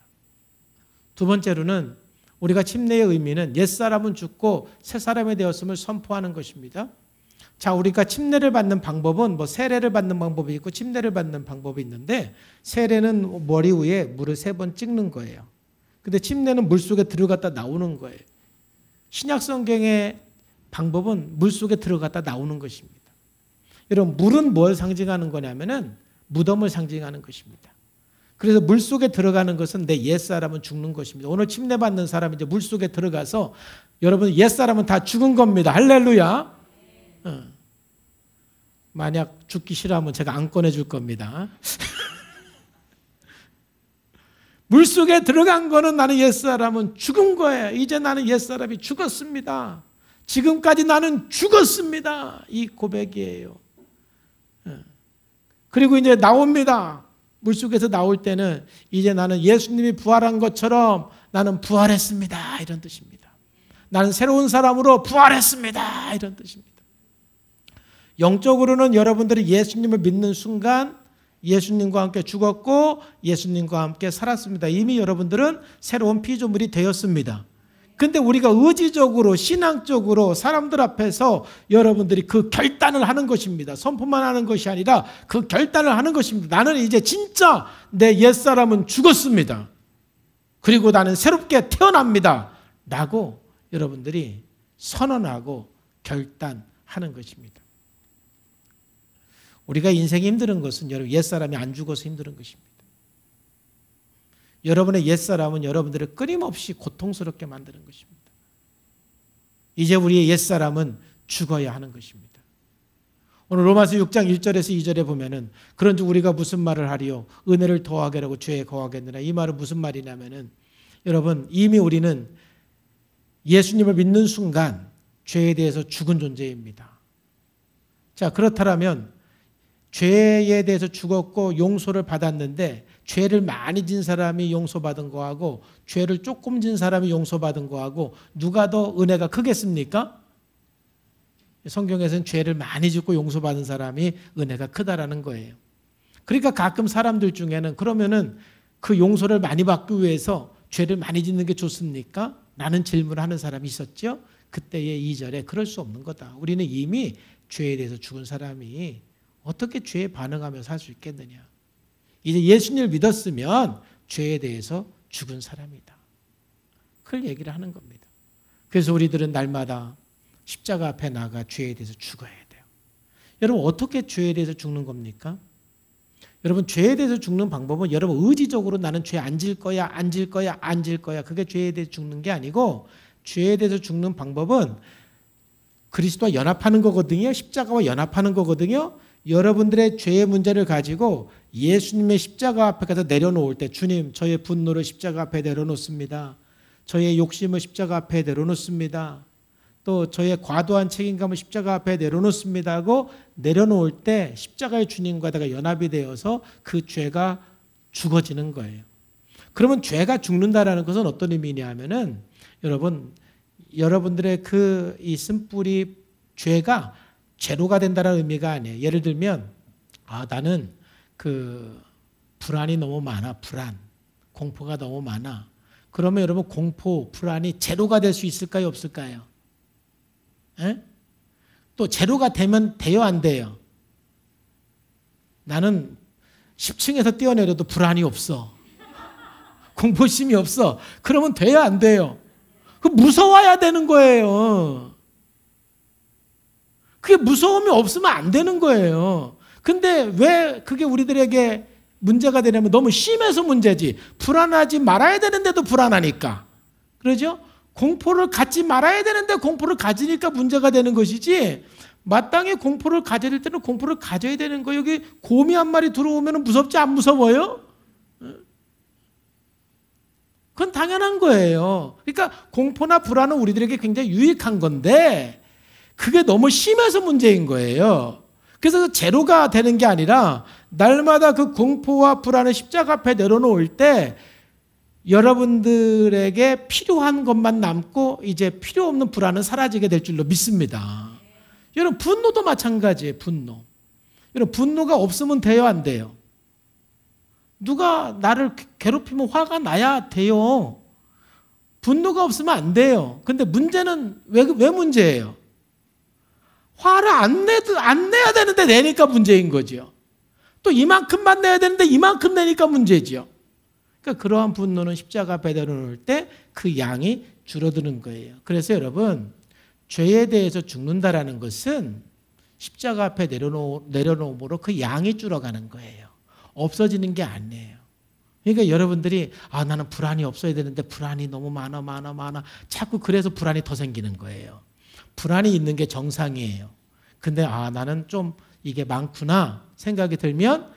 두 번째로는 우리가 침례의 의미는 옛사람은 죽고 새사람이 되었음을 선포하는 것입니다. 자, 우리가 침례를 받는 방법은 뭐 세례를 받는 방법이 있고 침례를 받는 방법이 있는데, 세례는 머리 위에 물을 3번 찍는 거예요. 근데 침례는 물속에 들어갔다 나오는 거예요. 신약 성경의 방법은 물속에 들어갔다 나오는 것입니다. 여러분, 물은 뭘 상징하는 거냐면은 무덤을 상징하는 것입니다. 그래서 물속에 들어가는 것은 내 옛사람은 죽는 것입니다. 오늘 침례 받는 사람이 이제 물속에 들어가서 여러분 옛사람은 다 죽은 겁니다. 할렐루야. 만약 죽기 싫어하면 제가 안 꺼내줄 겁니다. 물속에 들어간 거는 나는 옛사람은 죽은 거예요. 이제 나는 옛사람이 죽었습니다. 지금까지 나는 죽었습니다. 이 고백이에요. 그리고 이제 나옵니다. 물속에서 나올 때는 이제 나는 예수님이 부활한 것처럼 나는 부활했습니다. 이런 뜻입니다. 나는 새로운 사람으로 부활했습니다. 이런 뜻입니다. 영적으로는 여러분들이 예수님을 믿는 순간 예수님과 함께 죽었고 예수님과 함께 살았습니다. 이미 여러분들은 새로운 피조물이 되었습니다. 근데 우리가 의지적으로 신앙적으로 사람들 앞에서 여러분들이 그 결단을 하는 것입니다. 선포만 하는 것이 아니라 그 결단을 하는 것입니다. 나는 이제 진짜 내 옛사람은 죽었습니다. 그리고 나는 새롭게 태어납니다. 라고 여러분들이 선언하고 결단하는 것입니다. 우리가 인생이 힘든 것은 여러분 옛사람이 안 죽어서 힘든 것입니다. 여러분의 옛사람은 여러분들을 끊임없이 고통스럽게 만드는 것입니다. 이제 우리의 옛사람은 죽어야 하는 것입니다. 오늘 로마서 6장 1절에서 2절에 보면은 그런즉 우리가 무슨 말을 하리요? 은혜를 더하게라고 죄에 거하겠느냐. 이 말은 무슨 말이냐면은 여러분 이미 우리는 예수님을 믿는 순간 죄에 대해서 죽은 존재입니다. 자, 그렇다면 죄에 대해서 죽었고 용서를 받았는데 죄를 많이 진 사람이 용서받은 거하고 죄를 조금 진 사람이 용서받은 거하고 누가 더 은혜가 크겠습니까? 성경에서는 죄를 많이 짓고 용서받은 사람이 은혜가 크다라는 거예요. 그러니까 가끔 사람들 중에는 그러면은 그 용서를 많이 받기 위해서 죄를 많이 짓는 게 좋습니까? 라는 질문을 하는 사람이 있었죠. 그때의 2절에 그럴 수 없는 거다. 우리는 이미 죄에 대해서 죽은 사람이 어떻게 죄에 반응하며 살 수 있겠느냐. 이제 예수님을 믿었으면 죄에 대해서 죽은 사람이다. 그걸 얘기를 하는 겁니다. 그래서 우리들은 날마다 십자가 앞에 나가 죄에 대해서 죽어야 돼요. 여러분 어떻게 죄에 대해서 죽는 겁니까? 여러분 죄에 대해서 죽는 방법은 여러분 의지적으로 나는 죄 안 질 거야, 안 질 거야, 안 질 거야. 그게 죄에 대해서 죽는 게 아니고 죄에 대해서 죽는 방법은 그리스도와 연합하는 거거든요. 십자가와 연합하는 거거든요. 여러분들의 죄의 문제를 가지고 예수님의 십자가 앞에 가서 내려놓을 때 주님 저의 분노를 십자가 앞에 내려놓습니다. 저의 욕심을 십자가 앞에 내려놓습니다. 또 저의 과도한 책임감을 십자가 앞에 내려놓습니다 하고 내려놓을 때 십자가의 주님과 내가 연합이 되어서 그 죄가 죽어지는 거예요. 그러면 죄가 죽는다라는 것은 어떤 의미냐 하면은 여러분들의 그 이 쓴뿌리 죄가 죄로가 된다는 의미가 아니에요. 예를 들면 나는 그 불안이 너무 많아. 공포가 너무 많아. 그러면 여러분 공포, 불안이 제로가 될 수 있을까요? 없을까요? 에? 또 제로가 되면 돼요? 안 돼요? 나는 10층에서 뛰어내려도 불안이 없어. 공포심이 없어. 그러면 돼요? 안 돼요? 그 무서워야 되는 거예요. 그게 무서움이 없으면 안 되는 거예요. 근데 왜 그게 우리들에게 문제가 되냐면 너무 심해서 문제지. 불안하지 말아야 되는데도 불안하니까. 그러죠? 공포를 갖지 말아야 되는데 공포를 가지니까 문제가 되는 것이지 마땅히 공포를 가져야 될 때는 공포를 가져야 되는 거예요. 여기 곰이 한 마리 들어오면 무섭지 안 무서워요? 그건 당연한 거예요. 그러니까 공포나 불안은 우리들에게 굉장히 유익한 건데 그게 너무 심해서 문제인 거예요. 그래서 제로가 되는 게 아니라 날마다 그 공포와 불안을 십자가 앞에 내려놓을 때 여러분들에게 필요한 것만 남고 이제 필요 없는 불안은 사라지게 될 줄로 믿습니다. 여러분 분노도 마찬가지예요. 분노. 여러분 분노가 없으면 돼요? 안 돼요? 누가 나를 괴롭히면 화가 나야 돼요. 분노가 없으면 안 돼요. 근데 문제는 왜 문제예요? 화를 안 내야 되는데 내니까 문제인 거죠. 또 이만큼만 내야 되는데 이만큼 내니까 문제죠. 그러니까 그러한 분노는 십자가 앞에 내려놓을 때 그 양이 줄어드는 거예요. 그래서 여러분 죄에 대해서 죽는다라는 것은 십자가 앞에 내려놓음으로 그 양이 줄어가는 거예요. 없어지는 게 아니에요. 그러니까 여러분들이 나는 불안이 없어야 되는데 불안이 너무 많아. 자꾸 그래서 불안이 더 생기는 거예요. 불안이 있는 게 정상이에요. 근데 나는 좀 이게 많구나 생각이 들면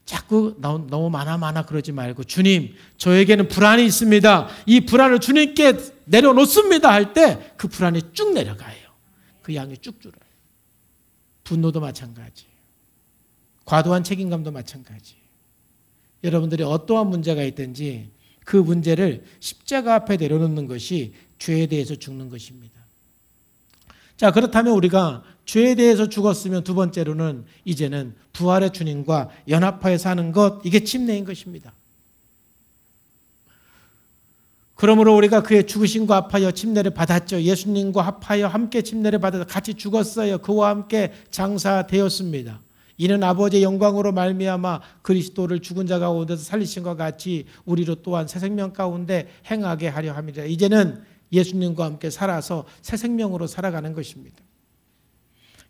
자꾸 너무 많아 그러지 말고 주님 저에게는 불안이 있습니다. 이 불안을 주님께 내려놓습니다 할 때 그 불안이 쭉 내려가요. 그 양이 쭉 줄어요. 분노도 마찬가지. 과도한 책임감도 마찬가지. 여러분들이 어떠한 문제가 있든지 그 문제를 십자가 앞에 내려놓는 것이 죄에 대해서 죽는 것입니다. 자, 그렇다면 우리가 죄에 대해서 죽었으면 두 번째로는 이제는 부활의 주님과 연합하여 사는 것, 이게 침례인 것입니다. 그러므로 우리가 그의 죽으심과 합하여 침례를 받았죠. 예수님과 합하여 함께 침례를 받아서 같이 죽었어요. 그와 함께 장사되었습니다. 이는 아버지의 영광으로 말미암아 그리스도를 죽은 자 가운데서 살리신 것 같이 우리로 또한 새 생명 가운데 행하게 하려 합니다. 이제는 예수님과 함께 살아서 새 생명으로 살아가는 것입니다.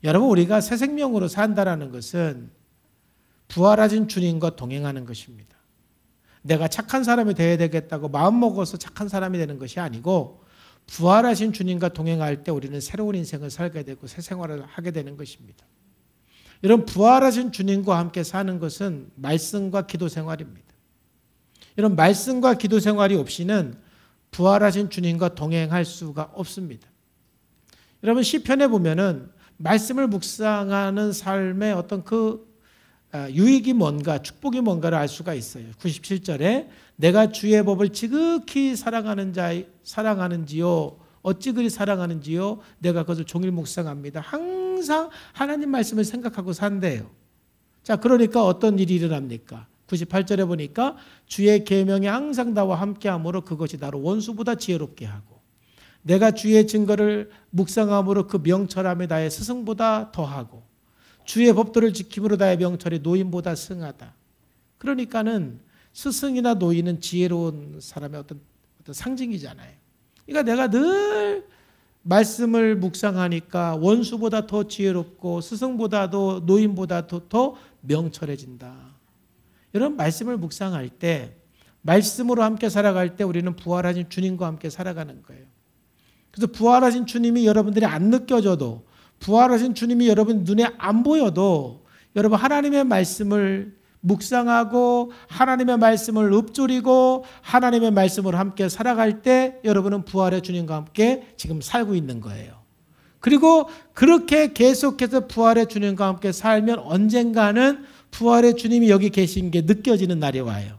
여러분, 우리가 새 생명으로 산다라는 것은 부활하신 주님과 동행하는 것입니다. 내가 착한 사람이 되어야 되겠다고 마음먹어서 착한 사람이 되는 것이 아니고 부활하신 주님과 동행할 때 우리는 새로운 인생을 살게 되고 새 생활을 하게 되는 것입니다. 이런 부활하신 주님과 함께 사는 것은 말씀과 기도 생활입니다. 이런 말씀과 기도 생활이 없이는 부활하신 주님과 동행할 수가 없습니다. 여러분, 시편에 보면은 말씀을 묵상하는 삶의 어떤 그 유익이 뭔가, 축복이 뭔가를 알 수가 있어요. 97절에 내가 주의 법을 지극히 사랑하는지요 어찌 그리 사랑하는지요 내가 그것을 종일 묵상합니다. 항상 하나님 말씀을 생각하고 산대요. 자, 그러니까 어떤 일이 일어납니까? 98절에 보니까 주의 계명이 항상 나와 함께하므로 그것이 나로 원수보다 지혜롭게 하고 내가 주의 증거를 묵상함으로 그 명철함이 나의 스승보다 더하고 주의 법도를 지킴으로 나의 명철이 노인보다 승하다. 그러니까는 스승이나 노인은 지혜로운 사람의 어떤 상징이잖아요. 그러니까 내가 늘 말씀을 묵상하니까 원수보다 더 지혜롭고 스승보다도 노인보다도 더 명철해진다. 이런 말씀을 묵상할 때, 말씀으로 함께 살아갈 때 우리는 부활하신 주님과 함께 살아가는 거예요. 그래서 부활하신 주님이 여러분들이 안 느껴져도, 부활하신 주님이 여러분 눈에 안 보여도 여러분 하나님의 말씀을 묵상하고 하나님의 말씀을 읊조리고 하나님의 말씀으로 함께 살아갈 때 여러분은 부활의 주님과 함께 지금 살고 있는 거예요. 그리고 그렇게 계속해서 부활의 주님과 함께 살면 언젠가는 부활의 주님이 여기 계신 게 느껴지는 날이 와요.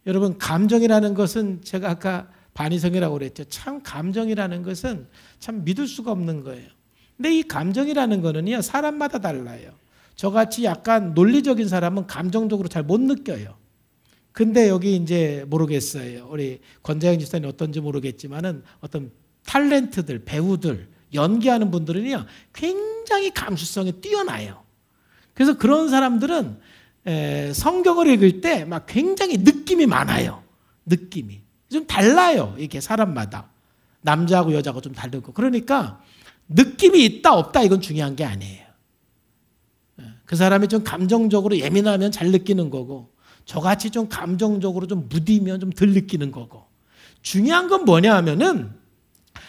여러분, 감정이라는 것은 제가 아까 반이성이라고 그랬죠. 참 감정이라는 것은 참 믿을 수가 없는 거예요. 근데 이 감정이라는 거는요, 사람마다 달라요. 저같이 약간 논리적인 사람은 감정적으로 잘 못 느껴요. 근데 여기 이제 모르겠어요. 우리 권자영 집사님 어떤지 모르겠지만은 어떤 탤런트들, 배우들, 연기하는 분들은요, 굉장히 감수성이 뛰어나요. 그래서 그런 사람들은 성경을 읽을 때 막 굉장히 느낌이 많아요. 느낌이. 좀 달라요. 이게 사람마다. 남자하고 여자하고 좀 다르고. 그러니까 느낌이 있다 없다 이건 중요한 게 아니에요. 그 사람이 좀 감정적으로 예민하면 잘 느끼는 거고 저같이 좀 감정적으로 좀 무디면 좀 덜 느끼는 거고 중요한 건 뭐냐 하면은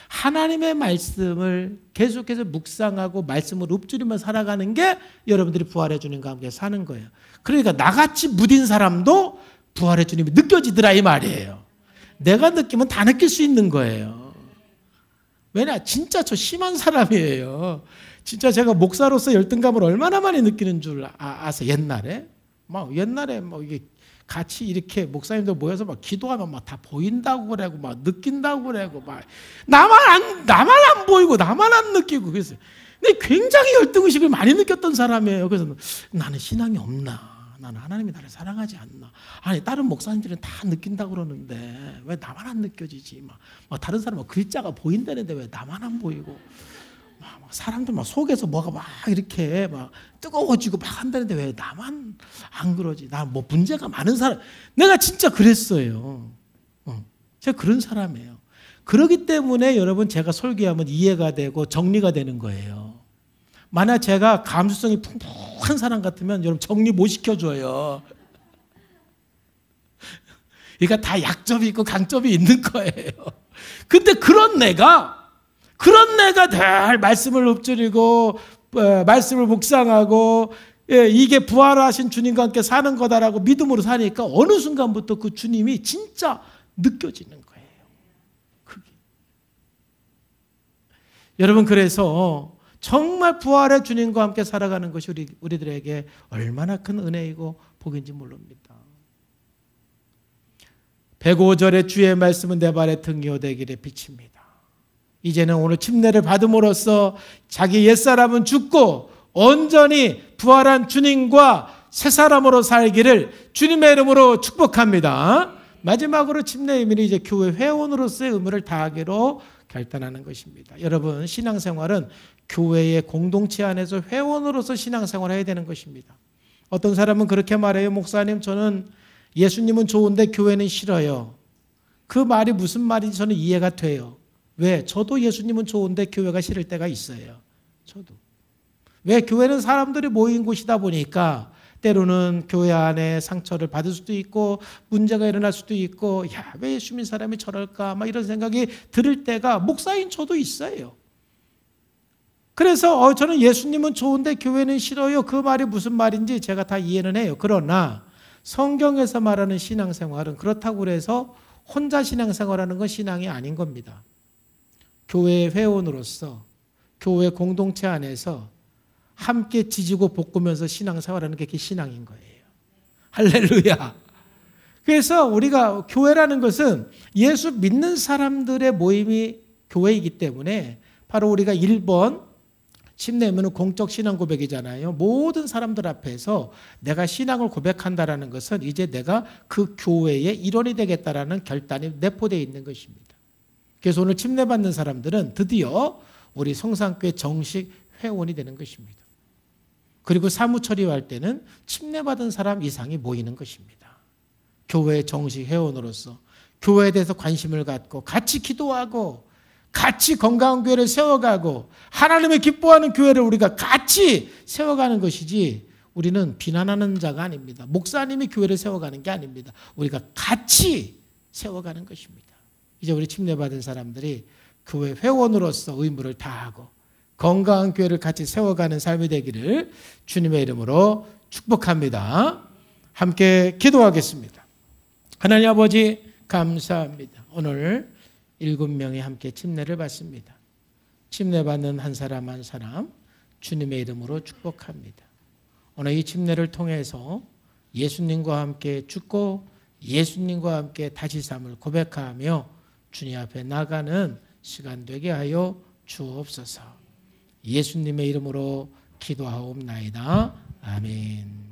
하나님의 말씀을 계속해서 묵상하고 말씀을 읊조리며 살아가는 게 여러분들이 부활의 주님과 함께 사는 거예요. 그러니까 나같이 무딘 사람도 부활의 주님이 느껴지더라 이 말이에요. 내가 느끼면 다 느낄 수 있는 거예요. 왜냐? 진짜 저 심한 사람이에요. 진짜 제가 목사로서 열등감을 얼마나 많이 느끼는 줄 아세요? 옛날에 이게 같이 이렇게 목사님들 모여서 막 기도하면 막 다 보인다고 그러고 막 느낀다고 그러고 막 나만 안 보이고 나만 안 느끼고 그래서 근데 굉장히 열등의식을 많이 느꼈던 사람이에요. 그래서 나는 신앙이 없나? 나는 하나님이 나를 사랑하지 않나? 아니 다른 목사님들은 다 느낀다고 그러는데 왜 나만 안 느껴지지? 막 다른 사람은 글자가 보인다는데 왜 나만 안 보이고? 막 사람들 막 속에서 뭐가 막 이렇게 막 뜨거워지고 막 한다는데 왜 나만 안 그러지? 나 뭐 문제가 많은 사람. 내가 진짜 그랬어요. 제가 그런 사람이에요. 그렇기 때문에 여러분 제가 설교하면 이해가 되고 정리가 되는 거예요. 만약 제가 감수성이 풍부한 사람 같으면 여러분 정리 못 시켜줘요. 그러니까 다 약점이 있고 강점이 있는 거예요. 근데 그런 내가 늘 말씀을 읊조리고 말씀을 묵상하고 예, 이게 부활하신 주님과 함께 사는 거다라고 믿음으로 사니까 어느 순간부터 그 주님이 진짜 느껴지는 거예요. 그게. 여러분, 그래서 정말 부활의 주님과 함께 살아가는 것이 우리들에게 얼마나 큰 은혜이고 복인지 모릅니다. 105절의 주의 말씀은 내 발의 등이요 내 길의 빛입니다. 이제는 오늘 침례를 받음으로써 자기 옛사람은 죽고 온전히 부활한 주님과 새 사람으로 살기를 주님의 이름으로 축복합니다. 마지막으로 침례의 의미는 이제 교회 회원으로서의 의무를 다하기로 결단하는 것입니다. 여러분, 신앙생활은 교회의 공동체 안에서 회원으로서 신앙생활을 해야 되는 것입니다. 어떤 사람은 그렇게 말해요. 목사님, 저는 예수님은 좋은데 교회는 싫어요. 그 말이 무슨 말인지 저는 이해가 돼요. 왜? 저도 예수님은 좋은데 교회가 싫을 때가 있어요. 저도. 왜? 교회는 사람들이 모인 곳이다 보니까 때로는 교회 안에 상처를 받을 수도 있고 문제가 일어날 수도 있고, 야, 왜 예수님 사람이 저럴까? 막 이런 생각이 들을 때가 목사인 저도 있어요. 그래서 저는 예수님은 좋은데 교회는 싫어요. 그 말이 무슨 말인지 제가 다 이해는 해요. 그러나 성경에서 말하는 신앙생활은 그렇다고 해서 혼자 신앙생활하는 건 신앙이 아닌 겁니다. 교회 회원으로서 교회 공동체 안에서 함께 지지고 볶으면서 신앙생활하는 게 신앙인 거예요. 할렐루야. 그래서 우리가 교회라는 것은 예수 믿는 사람들의 모임이 교회이기 때문에 바로 우리가 1번 침례는 공적 신앙 고백이잖아요. 모든 사람들 앞에서 내가 신앙을 고백한다라는 것은 이제 내가 그 교회의 일원이 되겠다라는 결단이 내포되어 있는 것입니다. 그래서 오늘 침례받는 사람들은 드디어 우리 성산교회 정식 회원이 되는 것입니다. 그리고 사무 처리할 때는 침례받은 사람 이상이 모이는 것입니다. 교회 정식 회원으로서 교회에 대해서 관심을 갖고 같이 기도하고 같이 건강한 교회를 세워가고 하나님의 기뻐하는 교회를 우리가 같이 세워가는 것이지, 우리는 비난하는 자가 아닙니다. 목사님이 교회를 세워가는 게 아닙니다. 우리가 같이 세워가는 것입니다. 이제 우리 침례받은 사람들이 교회 회원으로서 의무를 다하고 건강한 교회를 같이 세워가는 삶이 되기를 주님의 이름으로 축복합니다. 함께 기도하겠습니다. 하나님 아버지, 감사합니다. 오늘 7명이 함께 침례를 받습니다. 침례받는 한 사람 한 사람 주님의 이름으로 축복합니다. 오늘 이 침례를 통해서 예수님과 함께 죽고 예수님과 함께 다시 삶을 고백하며 주님 앞에 나가는 시간 되게 하여 주옵소서. 예수님의 이름으로 기도하옵나이다. 아멘.